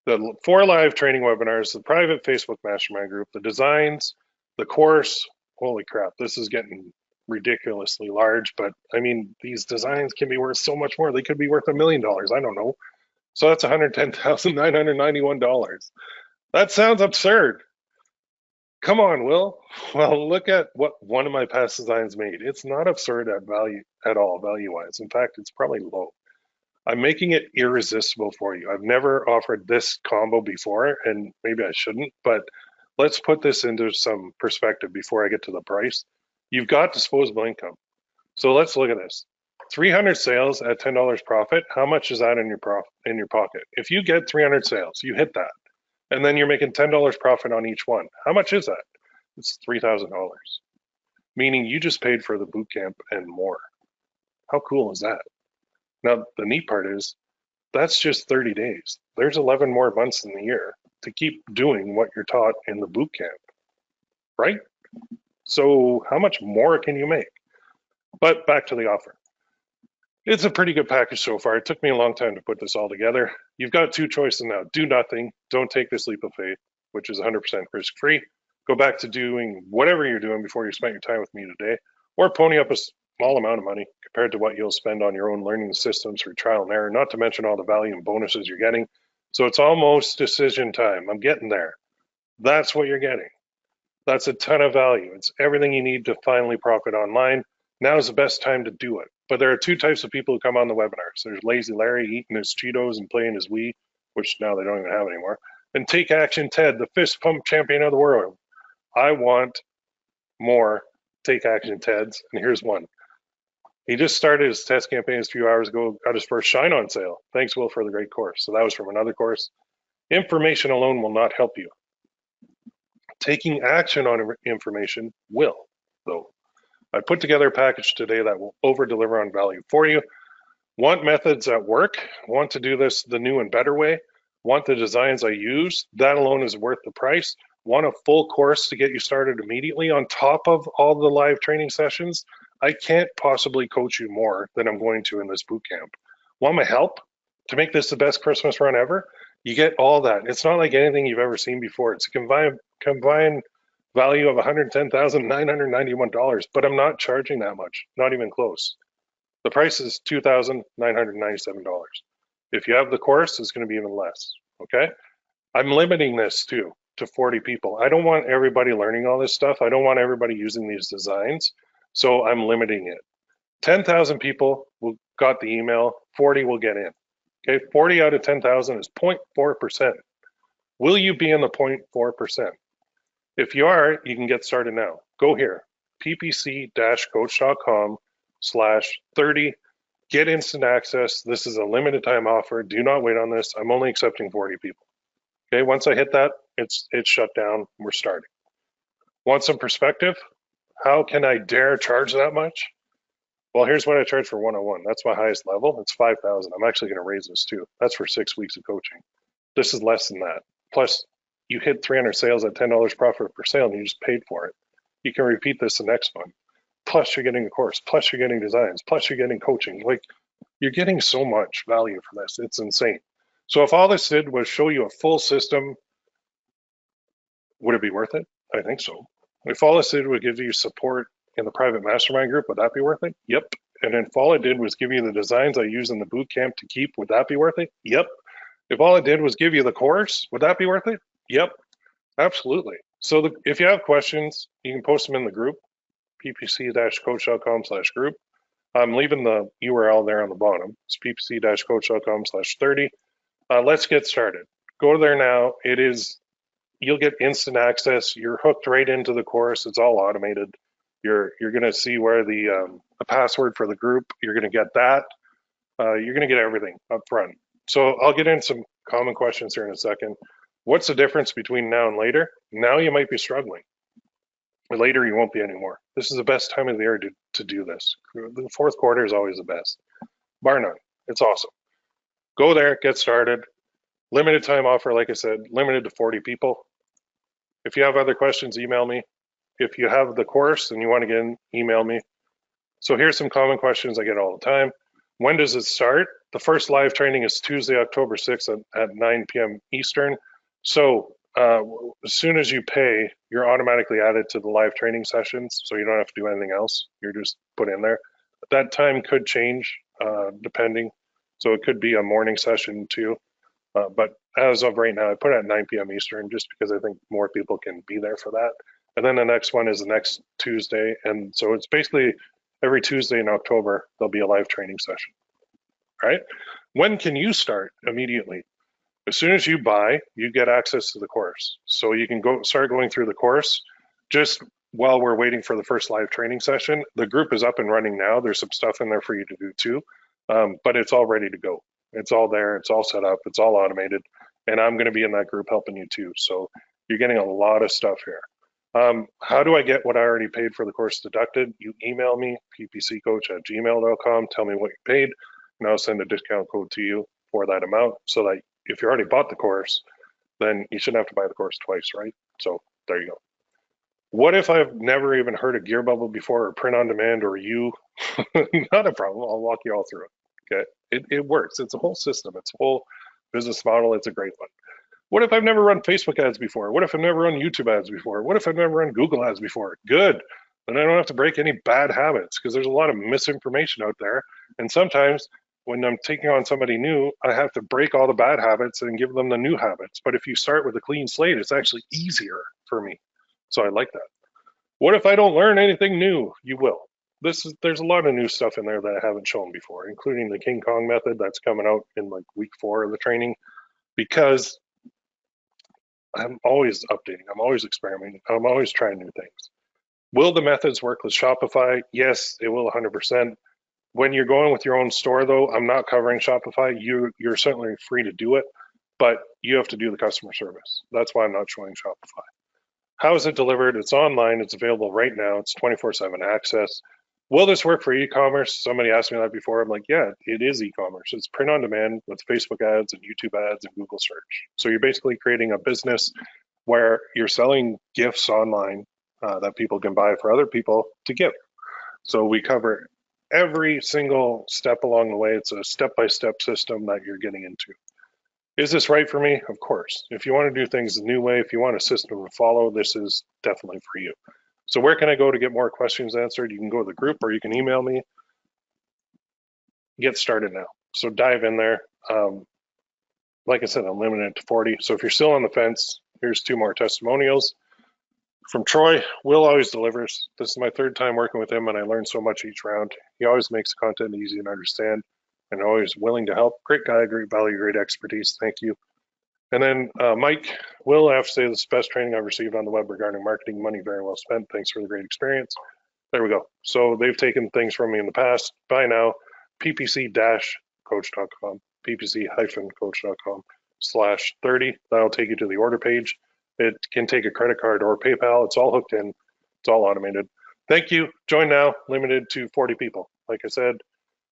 the 4 live training webinars, the private Facebook mastermind group, the designs, the course. Holy crap, this is getting ridiculously large. But I mean, these designs can be worth so much more. They could be worth $1 million. I don't know. So that's $110,991. That sounds absurd. Come on, Will. Well, look at what one of my past designs made. It's not absurd at value at all, value-wise. In fact, it's probably low. I'm making it irresistible for you. I've never offered this combo before, and maybe I shouldn't, but let's put this into some perspective before I get to the price. You've got disposable income. So let's look at this. 300 sales at $10 profit. How much is that in your pocket? If you get 300 sales, you hit that, and then you're making $10 profit on each one. How much is that? It's $3,000, meaning you just paid for the boot camp and more. How cool is that? Now, the neat part is that's just 30 days. There's 11 more months in the year to keep doing what you're taught in the boot camp, right? So how much more can you make? But back to the offer. It's a pretty good package so far. It took me a long time to put this all together. You've got two choices now. Do nothing. Don't take this leap of faith, which is 100% risk-free. Go back to doing whatever you're doing before you spent your time with me today, or pony up a small amount of money compared to what you'll spend on your own learning systems for trial and error, not to mention all the value and bonuses you're getting. So it's almost decision time. I'm getting there. That's what you're getting. That's a ton of value. It's everything you need to finally profit online. Now is the best time to do it. But there are two types of people who come on the webinars. There's Lazy Larry eating his Cheetos and playing his Wii, which now they don't even have anymore. And Take Action Ted, the fist pump champion of the world. I want more Take Action Teds, and here's one. He just started his test campaigns a few hours ago, got his first Shine On sale. Thanks, Will, for the great course. So that was from another course. Information alone will not help you. Taking action on information will, though. I put together a package today that will over-deliver on value for you. Want methods that work? Want to do this the new and better way? Want the designs I use? That alone is worth the price. Want a full course to get you started immediately on top of all the live training sessions? I can't possibly coach you more than I'm going to in this boot camp. Want my help to make this the best Christmas run ever? You get all that. It's not like anything you've ever seen before. It's a combined value of $110,991, but I'm not charging that much, not even close. The price is $2,997. If you have the course, it's going to be even less. Okay. I'm limiting this too to 40 people. I don't want everybody learning all this stuff. I don't want everybody using these designs. So I'm limiting it. 10,000 people will got the email, 40 will get in. Okay. 40 out of 10,000 is 0.4%. Will you be in the 0.4%? If you are, you can get started now. Go here, ppc-coach.com/30. Get instant access. This is a limited time offer. Do not wait on this. I'm only accepting 40 people. Okay, once I hit that, it's shut down. We're starting. Want some perspective? How can I dare charge that much? Well, here's what I charge for 101. That's my highest level. It's 5,000. I'm actually going to raise this too. That's for 6 weeks of coaching. This is less than that. Plus, you hit 300 sales at $10 profit per sale and you just paid for it. You can repeat this the next month. Plus you're getting a course, plus you're getting designs, plus you're getting coaching. Like, you're getting so much value from this. It's insane. So if all this did was show you a full system, would it be worth it? I think so. If all this did was give you support in the private mastermind group, would that be worth it? Yep. And if all it did was give you the designs I use in the boot camp to keep, would that be worth it? Yep. If all it did was give you the course, would that be worth it? Yep, absolutely. So if you have questions, you can post them in the group, ppc-coach.com/group. I'm leaving the URL there on the bottom. It's ppc-coach.com/30. Let's get started. Go there now. You'll get instant access. You're hooked right into the course. It's all automated. You're going to see where the password for the group, you're going to get that. You're going to get everything up front. So I'll get in some common questions here in a second. What's the difference between now and later? Now you might be struggling. Later you won't be anymore. This is the best time of the year to do this. The fourth quarter is always the best. Bar none. It's awesome. Go there, get started. Limited time offer, like I said, limited to 40 people. If you have other questions, email me. If you have the course and you want to get in, email me. So here's some common questions I get all the time. When does it start? The first live training is Tuesday, October 6th at 9 p.m. Eastern. So as soon as you pay, you're automatically added to the live training sessions. So you don't have to do anything else. You're just put in there. That time could change depending. So it could be a morning session too. But as of right now, I put it at 9 p.m. Eastern just because I think more people can be there for that. And then the next one is the next Tuesday. And so it's basically every Tuesday in October, there'll be a live training session. All right. When can you start? Immediately. As soon as you buy, you get access to the course. So you can start going through the course just while we're waiting for the first live training session. The group is up and running now. There's some stuff in there for you to do too, but it's all ready to go. It's all there. It's all set up. It's all automated. And I'm going to be in that group helping you too. So you're getting a lot of stuff here. How do I get what I already paid for the course deducted? You email me, ppccoach@gmail.com. Tell me what you paid, and I'll send a discount code to you for that amount so that if you already bought the course, then you shouldn't have to buy the course twice, right? So there you go. What if I've never even heard of Gear Bubble before, or print on demand, or you? Not a problem. I'll walk you all through it. Okay. It works. It's a whole system. It's a whole business model. It's a great one. What if I've never run Facebook ads before? What if I've never run YouTube ads before? What if I've never run Google ads before? Good. Then I don't have to break any bad habits, because there's a lot of misinformation out there. And sometimes when I'm taking on somebody new, I have to break all the bad habits and give them the new habits. But if you start with a clean slate, it's actually easier for me. So I like that. What if I don't learn anything new? You will. There's a lot of new stuff in there that I haven't shown before, including the King Kong method that's coming out in like week 4 of the training, because I'm always updating. I'm always experimenting. I'm always trying new things. Will the methods work with Shopify? Yes, it will 100%. When you're going with your own store, though, I'm not covering Shopify. You're certainly free to do it, but you have to do the customer service. That's why I'm not showing Shopify. How is it delivered? It's online. It's available right now. It's 24/7 access. Will this work for e-commerce? Somebody asked me that before. I'm like, yeah, it is e-commerce. It's print on demand with Facebook ads and YouTube ads and Google search. So you're basically creating a business where you're selling gifts online that people can buy for other people to give. So we cover every single step along the way. It's a step-by-step system that you're getting into. Is this right for me? Of course. If you want to do things a new way, if you want a system to follow, this is definitely for you. So where can I go to get more questions answered? You can go to the group or you can email me. Get started now. So dive in there. Like I said, I'm limited to 40. So if you're still on the fence, here's 2 more testimonials. From Troy, Will always delivers. This is my 3rd time working with him, and I learned so much each round. He always makes the content easy to understand and always willing to help. Great guy, great value, great expertise. Thank you. And then Mike, Will, I have to say this is the best training I've received on the web regarding marketing. Money very well spent. Thanks for the great experience. There we go. So they've taken things from me in the past. Buy now, ppc-coach.com, ppc-coach.com/30. That'll take you to the order page. It can take a credit card or PayPal. It's all hooked in. It's all automated. Thank you. Join now. Limited to 40 people. Like I said,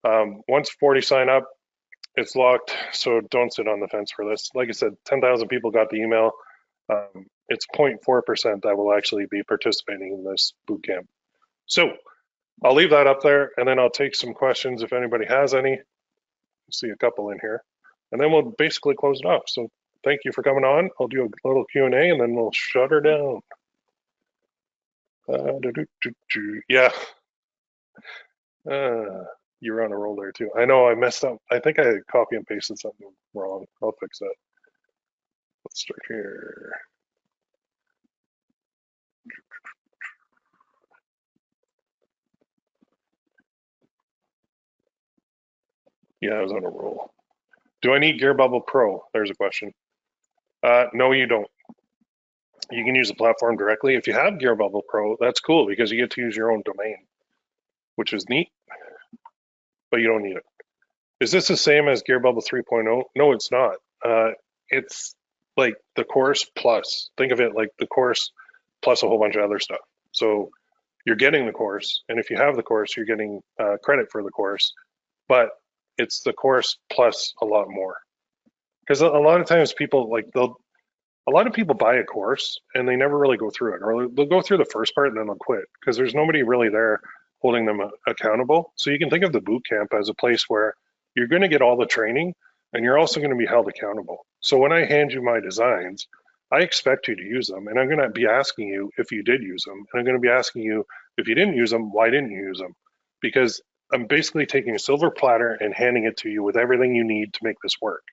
once 40 sign up, it's locked. So don't sit on the fence for this. Like I said, 10,000 people got the email. It's 0.4% that will actually be participating in this boot camp. So I'll leave that up there, and then I'll take some questions if anybody has any. I see a couple in here, and then we'll basically close it off. So thank you for coming on. I'll do a little Q&A, and then we'll shut her down. Yeah. You're on a roll there too. I know I messed up. I think I copy and pasted something wrong. I'll fix that. Let's start here. Yeah, I was on a roll. Do I need Gear Bubble Pro? There's a question. No, you don't. You can use the platform directly. If you have Gear Bubble Pro, that's cool because you get to use your own domain, which is neat, but you don't need it. Is this the same as Gear Bubble 3.0? No, it's not. It's like the course plus. Think of it like the course plus a whole bunch of other stuff. So you're getting the course, and if you have the course, you're getting credit for the course, but it's the course plus a lot more. Because a lot of times people a lot of people buy a course and they never really go through it, or they'll go through the first part and then they'll quit because there's nobody really there holding them accountable. So you can think of the boot camp as a place where you're going to get all the training and you're also going to be held accountable. So when I hand you my designs, I expect you to use them, and I'm going to be asking you if you did use them, and I'm going to be asking you if you didn't use them, why didn't you use them? Because I'm basically taking a silver platter and handing it to you with everything you need to make this work.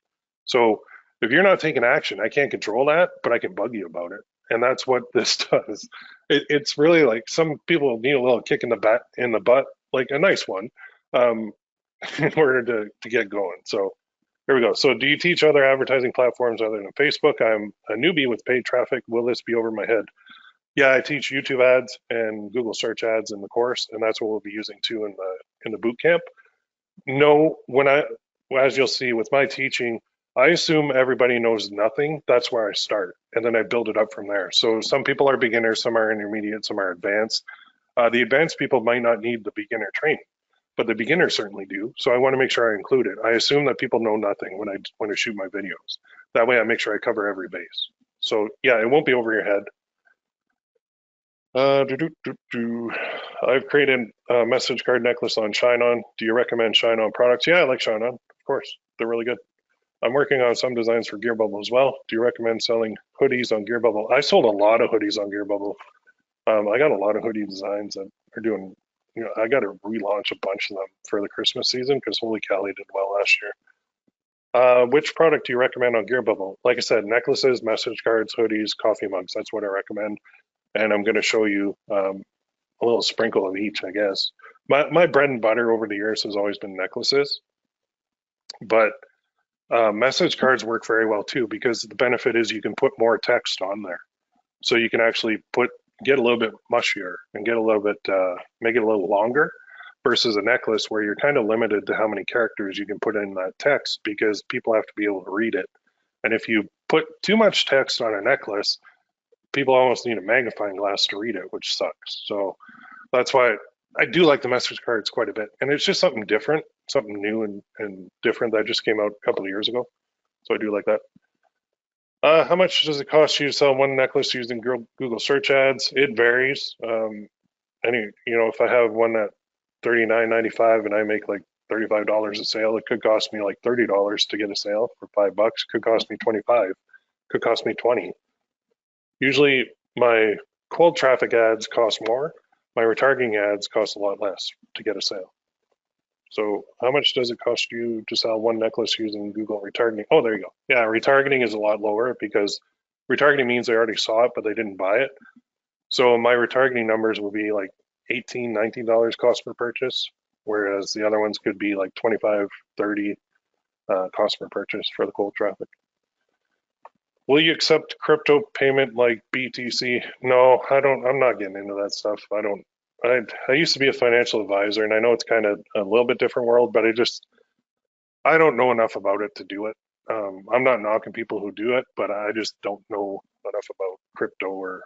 So if you're not taking action, I can't control that, but I can bug you about it. And that's what this does. It's really like some people need a little kick in the butt, like a nice one, in order to get going. So here we go. So do you teach other advertising platforms other than Facebook? I'm a newbie with paid traffic. Will this be over my head? Yeah, I teach YouTube ads and Google search ads in the course, and that's what we'll be using too in the boot camp. No, as you'll see with my teaching, I assume everybody knows nothing. That's where I start, and then I build it up from there. So some people are beginners, some are intermediate, some are advanced. The advanced people might not need the beginner training, but the beginners certainly do. So I want to make sure I include it. I assume that people know nothing when I shoot my videos. That way I make sure I cover every base. So yeah, it won't be over your head. I've created a message card necklace on Shine On. Do you recommend Shine On products? Yeah, I like Shine On, of course. They're really good. I'm working on some designs for Gear Bubble as well. Do you recommend selling hoodies on Gear Bubble? I sold a lot of hoodies on Gear Bubble. I got a lot of hoodie designs that are doing, I got to relaunch a bunch of them for the Christmas season because holy cow, they did well last year. Which product do you recommend on Gear Bubble? Like I said, necklaces, message cards, hoodies, coffee mugs. That's what I recommend. And I'm going to show you a little sprinkle of each, I guess. My bread and butter over the years has always been necklaces, but message cards work very well too because the benefit is you can put more text on there. So you can actually get a little bit mushier and get a little bit, make it a little longer versus a necklace where you're kind of limited to how many characters you can put in that text because people have to be able to read it. And if you put too much text on a necklace, people almost need a magnifying glass to read it, which sucks. So that's why I do like the message cards quite a bit, and it's just something different, something new and different that just came out a couple of years ago. So I do like that. How much does it cost you to sell one necklace using Google search ads? It varies. If I have one at $39.95 and I make like $35 a sale, it could cost me like $30 to get a sale for $5. Could cost me 25. Could cost me 20. Usually my cold traffic ads cost more. My retargeting ads cost a lot less to get a sale. So how much does it cost you to sell one necklace using Google retargeting? Oh, there you go. Yeah, retargeting is a lot lower because retargeting means they already saw it, but they didn't buy it. So my retargeting numbers will be like $18, $19 cost per purchase, whereas the other ones could be like 25, 30 cost per purchase for the cold traffic. Will you accept crypto payment like BTC? No, I don't. I'm not getting into that stuff. I don't. I used to be a financial advisor, and I know it's kind of a little bit different world, but I don't know enough about it to do it. I'm not knocking people who do it, but I just don't know enough about crypto or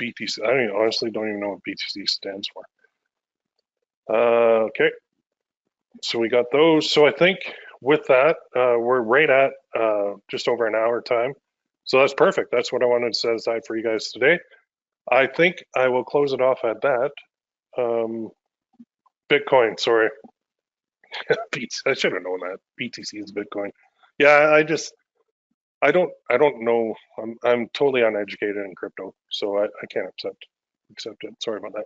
BTC. Honestly don't even know what BTC stands for. Okay, so we got those. So I think with that, we're right at just over an hour time. So that's perfect. That's what I wanted to set aside for you guys today. I think I will close it off at that. Bitcoin, sorry. I should have known that. BTC is Bitcoin. Yeah, I don't know. I'm totally uneducated in crypto, so I can't accept it. Sorry about that.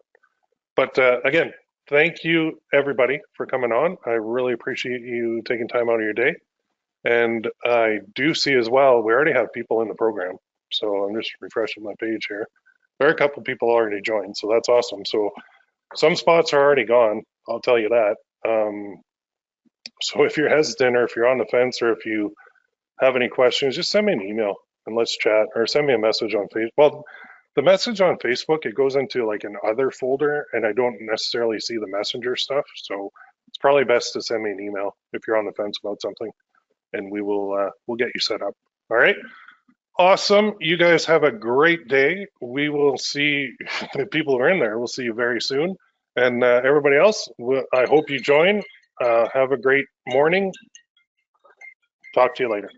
But again, thank you everybody for coming on. I really appreciate you taking time out of your day. And I do see as well, we already have people in the program. So I'm just refreshing my page here. There are a couple people already joined, so that's awesome. So some spots are already gone, I'll tell you that. So if you're hesitant or if you're on the fence or if you have any questions, just send me an email and let's chat, or send me a message on Facebook. Well, the message on Facebook, it goes into like an other folder and I don't necessarily see the messenger stuff. So it's probably best to send me an email if you're on the fence about something, and we'll get you set up. All right. Awesome. You guys have a great day. We will see the people who are in there. We'll see you very soon. And everybody else, I hope you join. Have a great morning. Talk to you later.